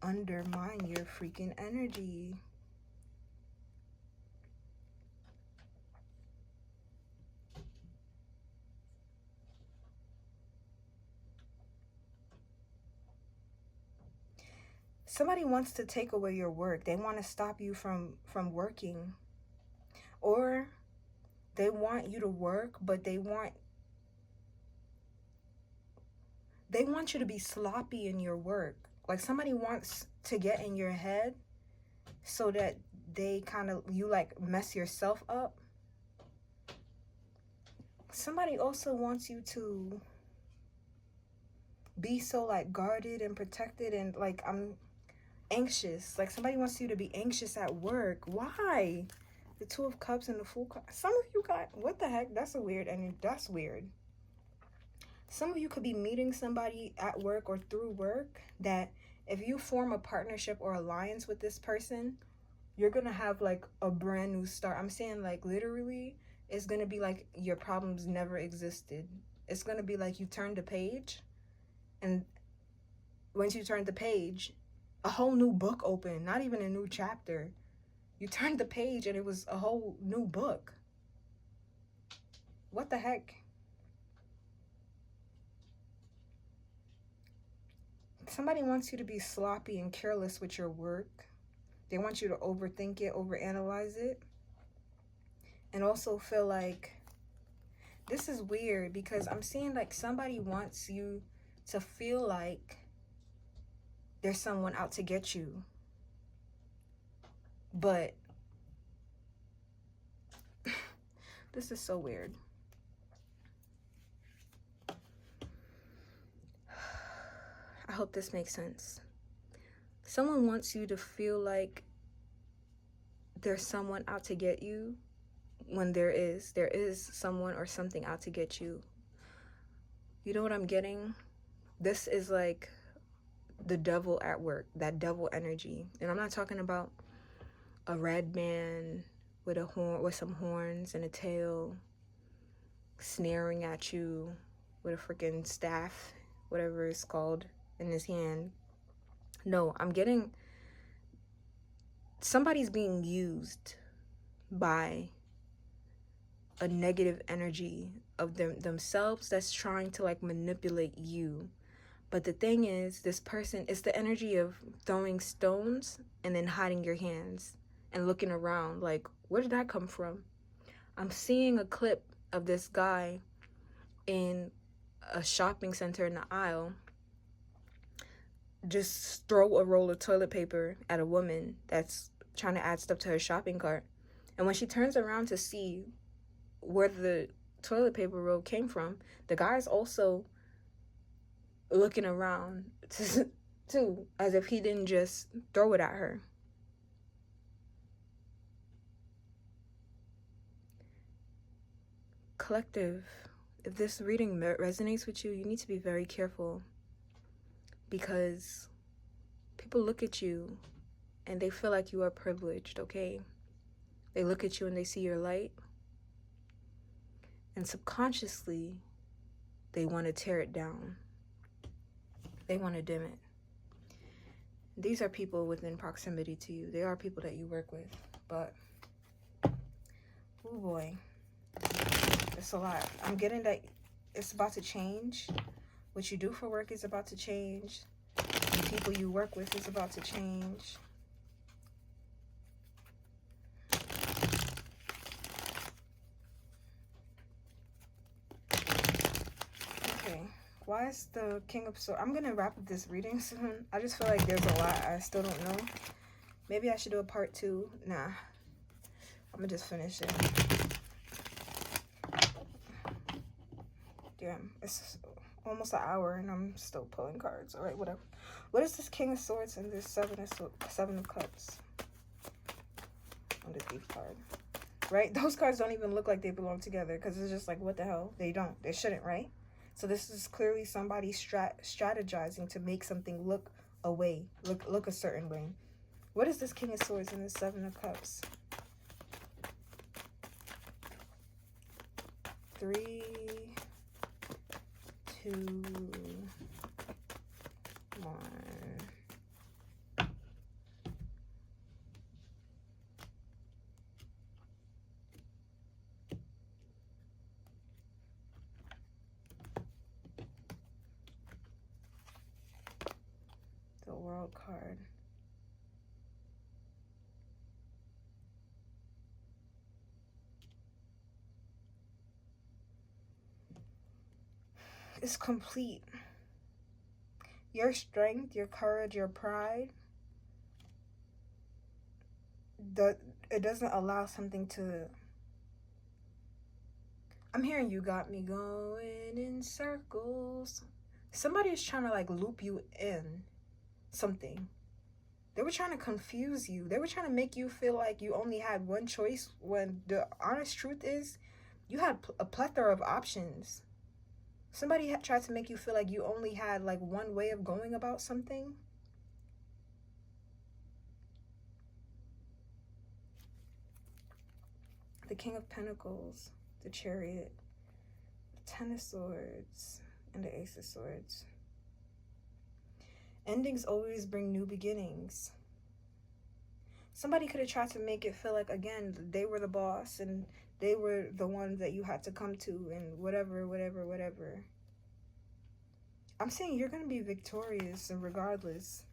undermine your freaking energy. Somebody wants to take away your work. They want to stop you from working. Or they want you to work, but they want you to be sloppy in your work. Like somebody wants to get in your head so that they kind of, you like mess yourself up. Somebody also wants you to be so like guarded and protected and like I'm anxious. Like somebody wants you to be anxious at work. Why? The Two of Cups and the Fool card. Some of you got, what the heck? That's a weird energy. That's weird. Some of you could be meeting somebody at work or through work that if you form a partnership or alliance with this person, you're going to have like a brand new start. I'm saying like literally, it's going to be like your problems never existed. It's going to be like you turned the page, and once you turn the page, a whole new book opened, not even a new chapter. You turned the page and it was a whole new book. What the heck? Somebody wants you to be sloppy and careless with your work. They want you to overthink it, overanalyze it. And also feel like, this is weird because I'm seeing like somebody wants you to feel like there's someone out to get you. But this is so weird. I hope this makes sense. Someone wants you to feel like there's someone out to get you when there is someone or something out to get you. You know what I'm getting? This is like the devil at work, that devil energy. And I'm not talking about a red man with a horn, with some horns and a tail, snaring at you with a freaking staff, whatever it's called, in his hand. No, I'm getting somebody's being used by a negative energy of themselves that's trying to like manipulate you. But the thing is, this person, it's the energy of throwing stones and then hiding your hands and looking around like, where did that come from? I'm seeing a clip of this guy in a shopping center in the aisle just throw a roll of toilet paper at a woman that's trying to add stuff to her shopping cart. And when she turns around to see where the toilet paper roll came from, the guy's also looking around too, as if he didn't just throw it at her. Collective, if this reading resonates with you, you need to be very careful, because people look at you and they feel like you are privileged, okay? They look at you and they see your light, and subconsciously they want to tear it down. They want to dim it. These are people within proximity to you. They are people that you work with. But, oh boy, it's a lot. I'm getting that it's about to change. What you do for work is about to change. The people you work with is about to change. Okay, why is the King of Swords? I'm going to wrap up this reading soon. I just feel like there's a lot I still don't know. Maybe I should do a part 2. Nah. I'm gonna just finish it. Damn, it's almost an hour and I'm still pulling cards. All right, whatever. What is this King of Swords and this Seven of Cups? On the Thief card. Right? Those cards don't even look like they belong together because it's just like, what the hell? They don't. They shouldn't, right? So this is clearly somebody strategizing to make something look away, look a certain way. What is this King of Swords and the Seven of Cups? 3, 2, 1. The World card. It's complete. Your strength, your courage, your pride, it doesn't allow something to... I'm hearing you got me going in circles. Somebody is trying to like loop you in something. They were trying to confuse you. They were trying to make you feel like you only had one choice when the honest truth is you had a plethora of options. Somebody had tried to make you feel like you only had like one way of going about something. The King of Pentacles, the Chariot, the Ten of Swords, and the Ace of Swords. Endings always bring new beginnings. Somebody could have tried to make it feel like, again, they were the boss and they were the ones that you had to come to and whatever. I'm saying you're going to be victorious and regardless.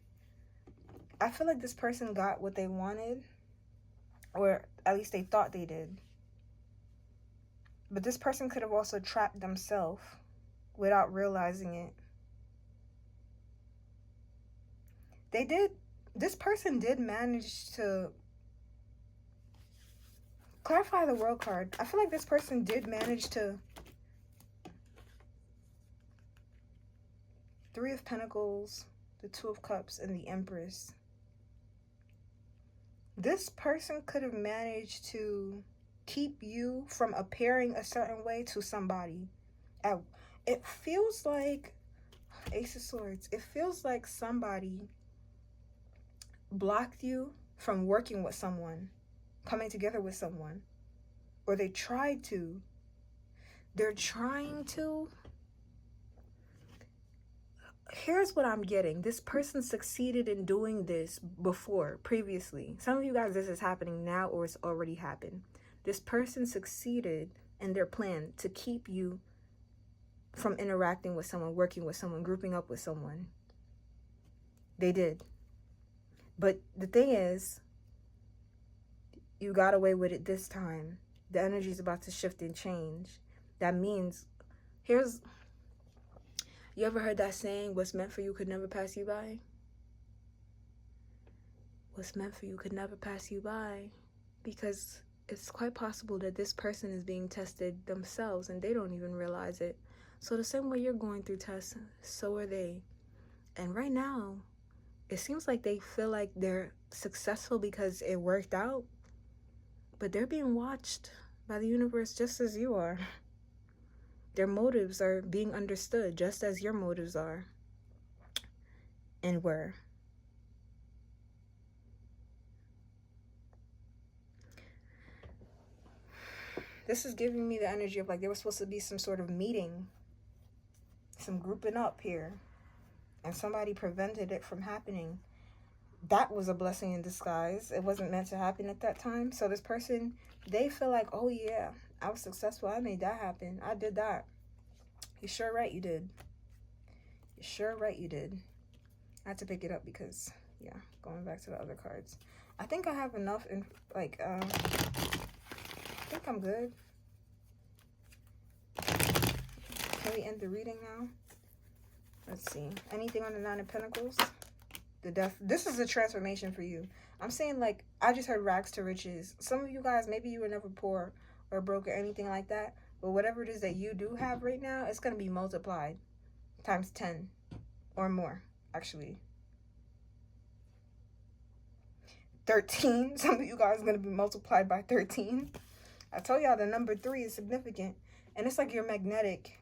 I feel like this person got what they wanted, or at least they thought they did. But this person could have also trapped themselves without realizing it. This person did manage to clarify the World card. I feel like this person did manage to... Three of Pentacles, the Two of Cups, and the Empress. This person could have managed to keep you from appearing a certain way to somebody. It feels like... Ace of Swords. It feels like somebody blocked you from working with someone, coming together with someone, or they tried to. They're trying to. Here's what I'm getting. This person succeeded in doing this previously. Some of you guys, this is happening now or it's already happened. This person succeeded in their plan to keep you from interacting with someone, working with someone, grouping up with someone. They did. But the thing is, you got away with it this time. The energy is about to shift and change. That means, you ever heard that saying, what's meant for you could never pass you by? What's meant for you could never pass you by. Because it's quite possible that this person is being tested themselves and they don't even realize it. So the same way you're going through tests, so are they. And right now, it seems like they feel like they're successful because it worked out, but they're being watched by the universe just as you are. Their motives are being understood just as your motives are and were. This is giving me the energy of like there was supposed to be some sort of meeting, some grouping up here, and somebody prevented it from happening. That was a blessing in disguise. It wasn't meant to happen at that time. So this person, they feel like, oh yeah, I was successful. I made that happen. I did that. You're sure right you did. You're sure right you did. I had to pick it up because, yeah, going back to the other cards. I think I have enough in, like, I think I'm good. Can we end the reading now? Let's see. Anything on the Nine of Pentacles? This is a transformation for you. I'm saying, like, I just heard rags to riches. Some of you guys, maybe you were never poor or broke or anything like that, but whatever it is that you do have right now, it's going to be multiplied times 10 or more, actually. 13. Some of you guys are going to be multiplied by 13. I told y'all the number 3 is significant. And it's like you're magnetic.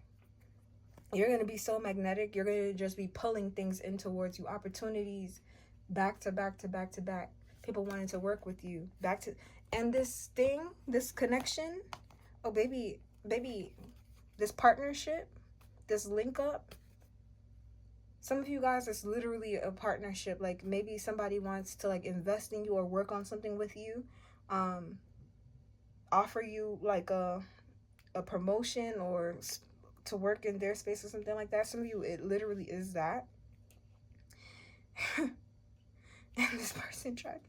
You're going to be so magnetic. You're going to just be pulling things in towards you. Opportunities back to back to back to back. People wanting to work with you. Back to... And this thing, this connection, oh, baby, this partnership, this link up. Some of you guys, it's literally a partnership. Like, maybe somebody wants to, like, invest in you or work on something with you. Offer you, like, a promotion or to work in their space or something like that. Some of you, it literally is that. And this person tried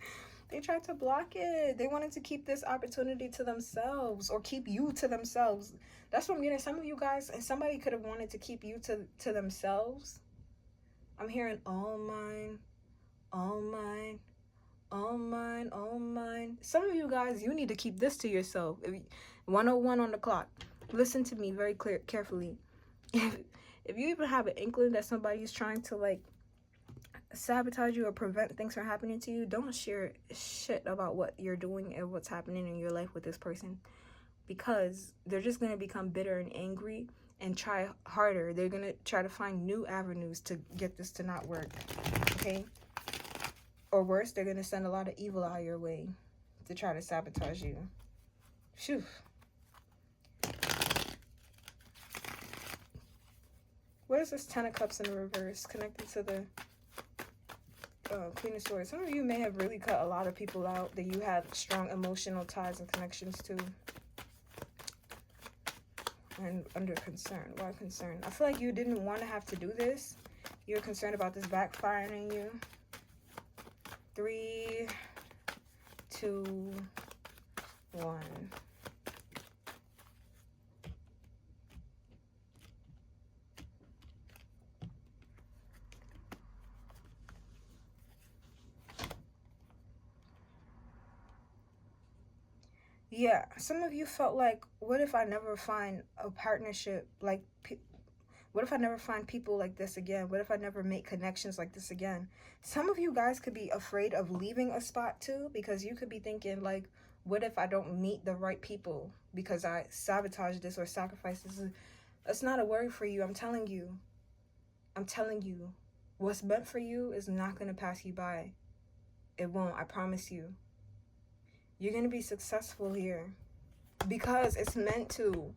to block it. They wanted to keep this opportunity to themselves or keep you to themselves. That's what I'm getting. Some of you guys, and somebody could have wanted to keep you to themselves. I'm hearing all mine, all mine, all mine, all mine. Some of you guys, you need to keep this to yourself. 101 on the clock. Listen to me very carefully. If you even have an inkling that somebody is trying to, like, sabotage you or prevent things from happening to you, don't share shit about what you're doing and what's happening in your life with this person, because they're just going to become bitter and angry and try harder. They're going to try to find new avenues to get this to not work, okay? Or worse, they're going to send a lot of evil out your way to try to sabotage you. Phew. What is this 10 of Cups in reverse connected to the Queen of Swords? Some of you may have really cut a lot of people out that you have strong emotional ties and connections to. And under concern. Why concern? I feel like you didn't want to have to do this. You're concerned about this backfiring on you. 3, 2, 1. Yeah, some of you felt like, what if I never find a partnership like, what if I never find people like this again? What if I never make connections like this again? Some of you guys could be afraid of leaving a spot too, because you could be thinking, like, what if I don't meet the right people because I sabotage this or sacrifice this? It's not a worry for you. I'm telling you. What's meant for you is not going to pass you by. It won't. I promise you. You're going to be successful here because it's meant to.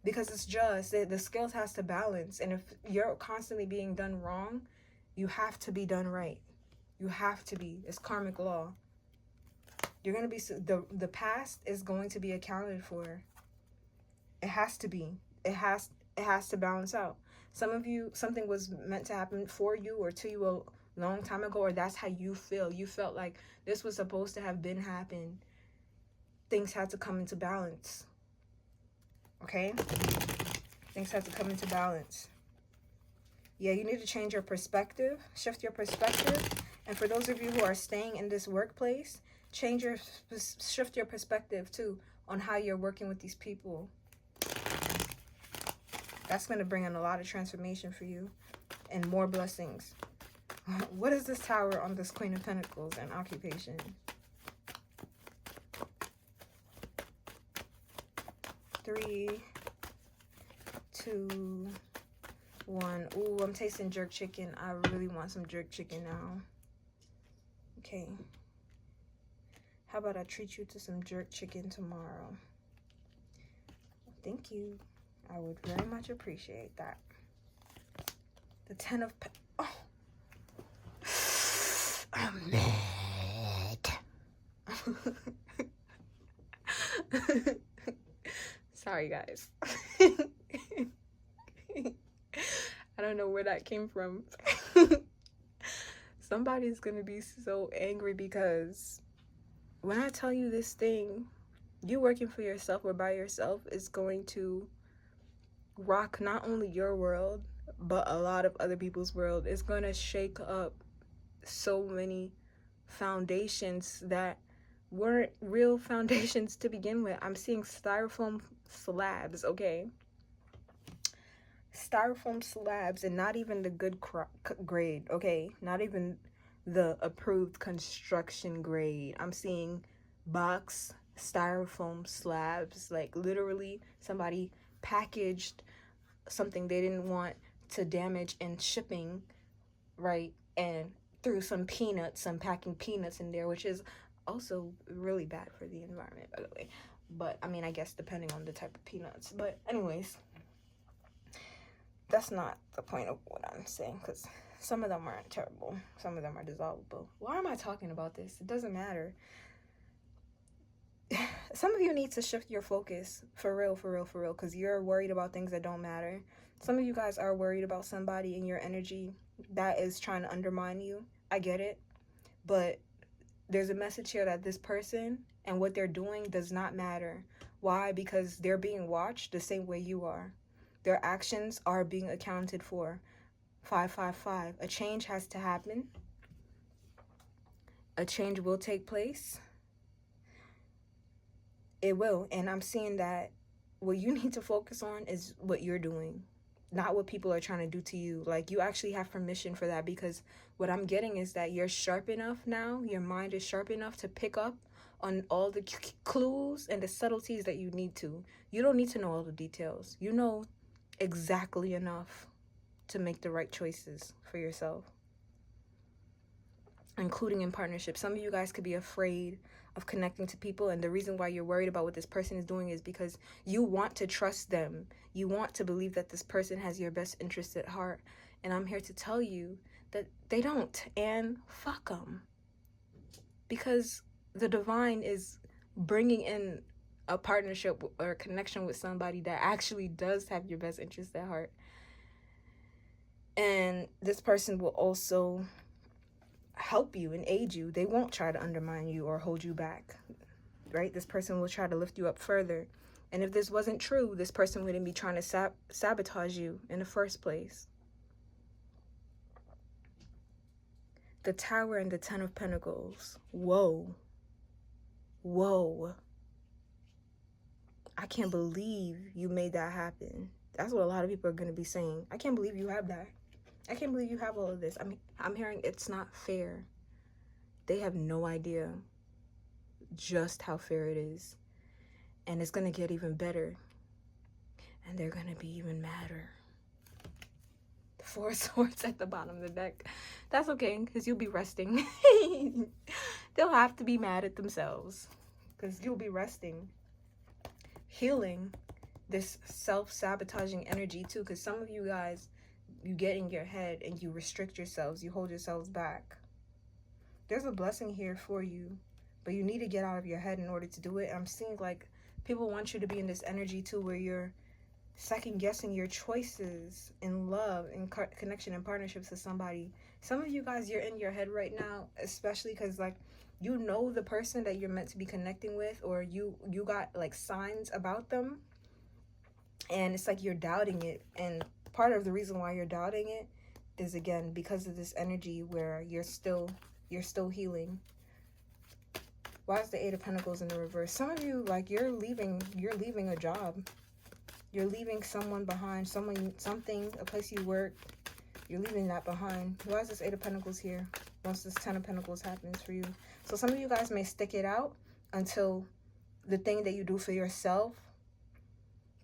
Because it's just, the scales has to balance. And if you're constantly being done wrong, you have to be done right. You have to be. It's karmic law. You're going to be, the past is going to be accounted for. It has to be. It has to balance out. Some of you, something was meant to happen for you or to you a long time ago, or that's how you feel. You felt like this was supposed to have been happened. Things had to come into balance. Okay? Things have to come into balance. Yeah, you need to change your perspective, shift your perspective. And for those of you who are staying in this workplace, shift your perspective too on how you're working with these people. That's going to bring in a lot of transformation for you and more blessings. What is this Tower on this Queen of Pentacles and occupation? Three, 2, 1. Ooh, I'm tasting jerk chicken. I really want some jerk chicken now. Okay. How about I treat you to some jerk chicken tomorrow? Thank you. I would very much appreciate that. The 10 of oh. I'm mad. Sorry, guys. I don't know where that came from. Somebody's gonna be so angry because when I tell you this thing, you working for yourself or by yourself is going to rock not only your world, but a lot of other people's world. It's going to shake up so many foundations that weren't real foundations to begin with. I'm seeing styrofoam slabs, okay? Styrofoam slabs, and not even the good grade, okay? Not even the approved construction grade. I'm seeing box styrofoam slabs, like literally somebody packaged something they didn't want to damage in shipping, right? And threw some packing peanuts in there, which is also really bad for the environment, by the way. But I mean, I guess depending on the type of peanuts. But anyways, that's not the point of what I'm saying, because some of them aren't terrible. Some of them are dissolvable. Why am I talking about this? It doesn't matter. Some of you need to shift your focus, for real, because you're worried about things that don't matter. Some of you guys are worried about somebody in your energy that is trying to undermine you. I get it. But there's a message here that this person and what they're doing does not matter. Why? Because they're being watched the same way you are. Their actions are being accounted for. 555. A change has to happen. A change will take place. It will. And I'm seeing that what you need to focus on is what you're doing, not what people are trying to do to you. Like, you actually have permission for that, because what I'm getting is that you're sharp enough now. Your mind is sharp enough to pick up on all the clues and the subtleties that you need to. You don't need to know all the details. You know exactly enough to make the right choices for yourself, including in partnerships. Some of you guys could be afraid of connecting to people, and the reason why you're worried about what this person is doing is because you want to trust them. You want to believe that this person has your best interest at heart, and I'm here to tell you that they don't, and fuck them, because the divine is bringing in a partnership or a connection with somebody that actually does have your best interest at heart. And this person will also help you and aid you. They won't try to undermine you or hold you back, right? This person will try to lift you up further. And if this wasn't true, this person wouldn't be trying to sabotage you in the first place. The Tower and the Ten of Pentacles. Whoa. Whoa. I can't believe you made that happen. That's what a lot of people are going to be saying. I can't believe you have that. I can't believe you have all of this. I mean, I'm hearing it's not fair. They have no idea just how fair it is. And it's going to get even better. And they're going to be even madder. The Four of Swords at the bottom of the deck. That's okay, because you'll be resting. They'll have to be mad at themselves, because you'll be resting. Healing this self-sabotaging energy too, because some of you guys, you get in your head and you restrict yourselves, you hold yourselves back. There's a blessing here for you, but you need to get out of your head in order to do it. I'm seeing like people want you to be in this energy too, where you're second guessing your choices in love and connection and partnerships with somebody. Some of you guys, you're in your head right now, especially because like you know the person that you're meant to be connecting with, or you got like signs about them, and it's like you're doubting it. And part of the reason why you're doubting it is, again, because of this energy where you're still healing. Why is the Eight of Pentacles in the reverse? Some of you, like, you're leaving a job. You're leaving someone behind, something, a place you work. You're leaving that behind. Why is this Eight of Pentacles here once this Ten of Pentacles happens for you? So some of you guys may stick it out until the thing that you do for yourself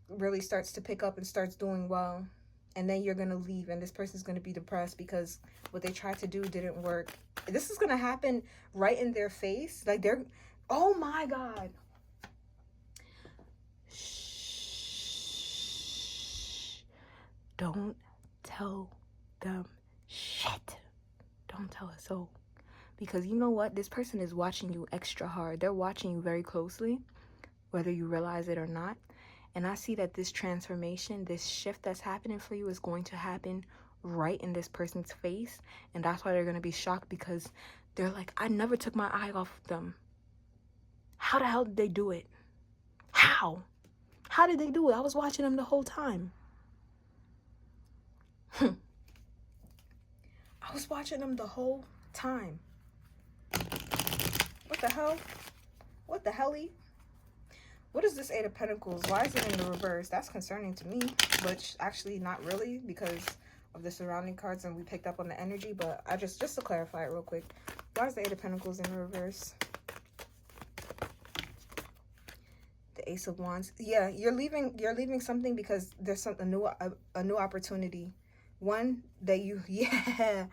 really starts to pick up and starts doing well. And then you're going to leave, and this person's going to be depressed because what they tried to do didn't work. This is going to happen right in their face. Like, they're, oh my God. Shh. Don't tell them shit. Don't tell a soul. Because you know what? This person is watching you extra hard. They're watching you very closely, whether you realize it or not. And I see that this transformation, this shift that's happening for you is going to happen right in this person's face. And that's why they're going to be shocked, because they're like, I never took my eye off them. How the hell did they do it? How? How did they do it? I was watching them the whole time. I was watching them the whole time. What the hell? What the helly? What is this Eight of Pentacles? Why is it in the reverse? That's concerning to me, but actually not really because of the surrounding cards and we picked up on the energy. But I just to clarify it real quick, why is the Eight of Pentacles in the reverse? The Ace of Wands. Yeah, you're leaving something because there's a new opportunity. One that you yeah.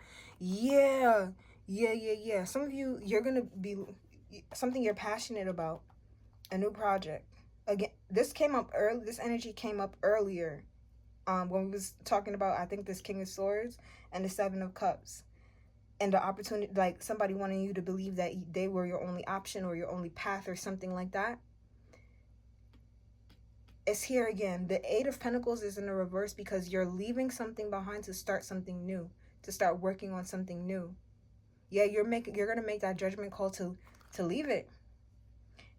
Some of you, you're gonna be something you're passionate about, a new project. Again, this came up early. This energy came up earlier, when we was talking about, I think, this King of Swords and the Seven of Cups, and the opportunity, like somebody wanting you to believe that they were your only option or your only path or something like that. It's here again. The Eight of Pentacles is in the reverse because you're leaving something behind to start something new, to start working on something new. Yeah, you're gonna make that judgment call to leave it.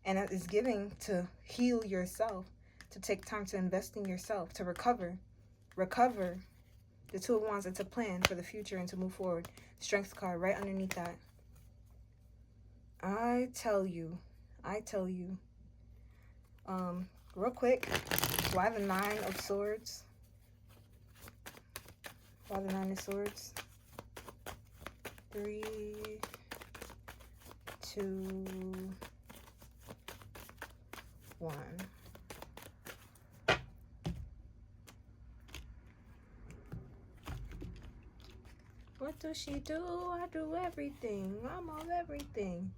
And that is giving to heal yourself, to take time to invest in yourself, to recover. The Two of Wands, it's a plan for the future and to move forward. Strength card right underneath that. I tell you. Real quick, why the Nine of Swords? Why the Nine of Swords? 3, 2, 1. What does she do? I do everything. I'm all everything.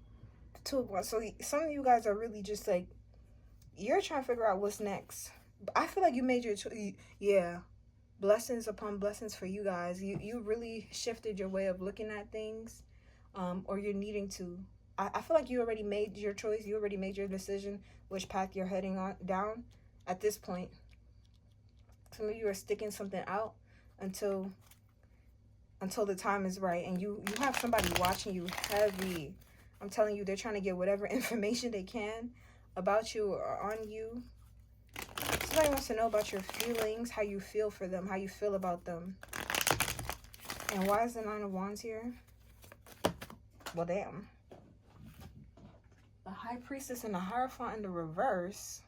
The Two of Wands. So some of you guys are really just like, you're trying to figure out what's next. I feel like you made your choice. Yeah. Blessings upon blessings for you guys. You really shifted your way of looking at things, or you're needing to. I feel like you already made your choice. You already made your decision which path you're heading on down at this point. Some of you are sticking something out until the time is right, and you have somebody watching you heavy. I'm telling you, they're trying to get whatever information they can about you or on you. Somebody wants to know about your feelings, how you feel for them, how you feel about them. And why is the Nine of Wands here? Well, damn. The High Priestess and the Hierophant in the reverse.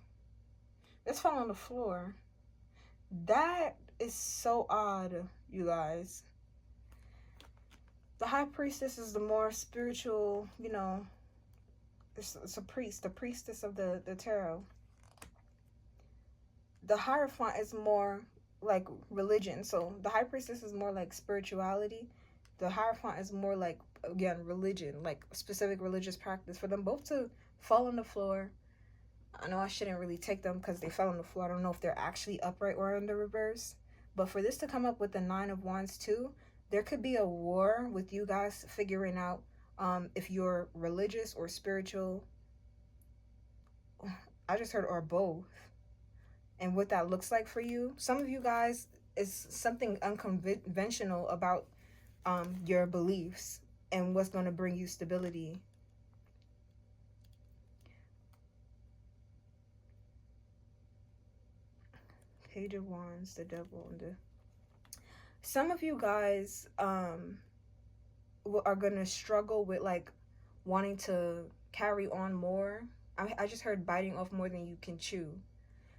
This fell on the floor. That is so odd, you guys. The High Priestess is the more spiritual, you know, it's a priest, the priestess of the tarot. The Hierophant is more like religion. So the High Priestess is more like spirituality. The Hierophant is more like, again, religion, like specific religious practice. For them both to fall on the floor, I know I shouldn't really take them because they fell on the floor. I don't know if they're actually upright or in the reverse. But for this to come up with the Nine of Wands too, there could be a war with you guys figuring out if you're religious or spiritual. I just heard or both. And what that looks like for you. Some of you guys, is something unconventional about your beliefs and what's going to bring you stability. Page of Wands, the Devil, and the... Some of you guys are going to struggle with like wanting to carry on more. I just heard biting off more than you can chew.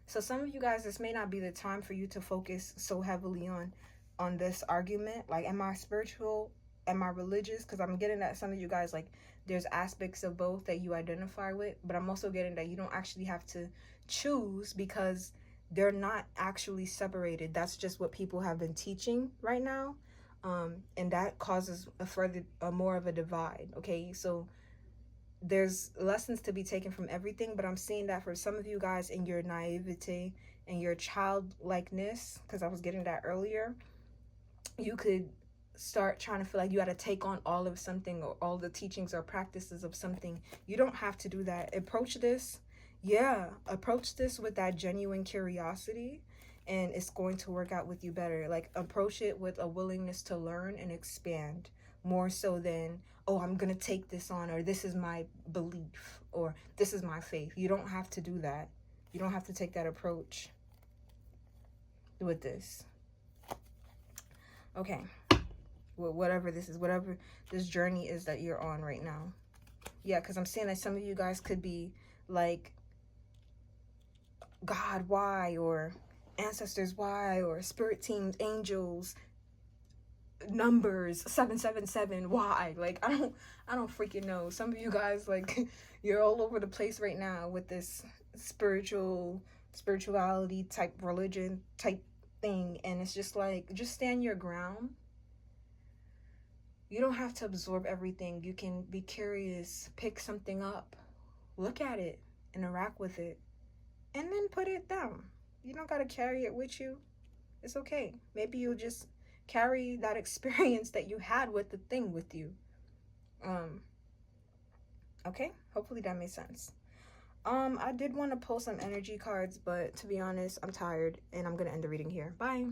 So some of you guys, this may not be the time for you to focus so heavily on this argument. Like, am I spiritual? Am I religious? Because I'm getting that some of you guys, like, there's aspects of both that you identify with. But I'm also getting that you don't actually have to choose because they're not actually separated. That's just what people have been teaching right now. And that causes a more of a divide. Okay, so there's lessons to be taken from everything, but I'm seeing that for some of you guys in your naivete and your childlikeness, because I was getting that earlier, you could start trying to feel like you got to take on all of something or all the teachings or practices of something. You don't have to do that. Approach this with that genuine curiosity, and it's going to work out with you better. Like, approach it with a willingness to learn and expand, more so than, oh, I'm gonna take this on, or this is my belief, or this is my faith. You don't have to do that. You don't have to take that approach with this. Okay, whatever this is, whatever this journey is that you're on right now. Yeah, because I'm seeing that some of you guys could be like, God, why? Or ancestors, why? Or spirit teams, angels, numbers, 777, why? Like, I don't freaking know. Some of you guys, like, you're all over the place right now with this spirituality type religion type thing, and it's just like, just stand your ground. You don't have to absorb everything. You can be curious, pick something up, look at it, interact with it, and then put it down. You don't got to carry it with you. It's okay. Maybe you'll just carry that experience that you had with the thing with you. Okay, hopefully that made sense. I did want to pull some energy cards, but to be honest, I'm tired and I'm gonna end the reading here. Bye.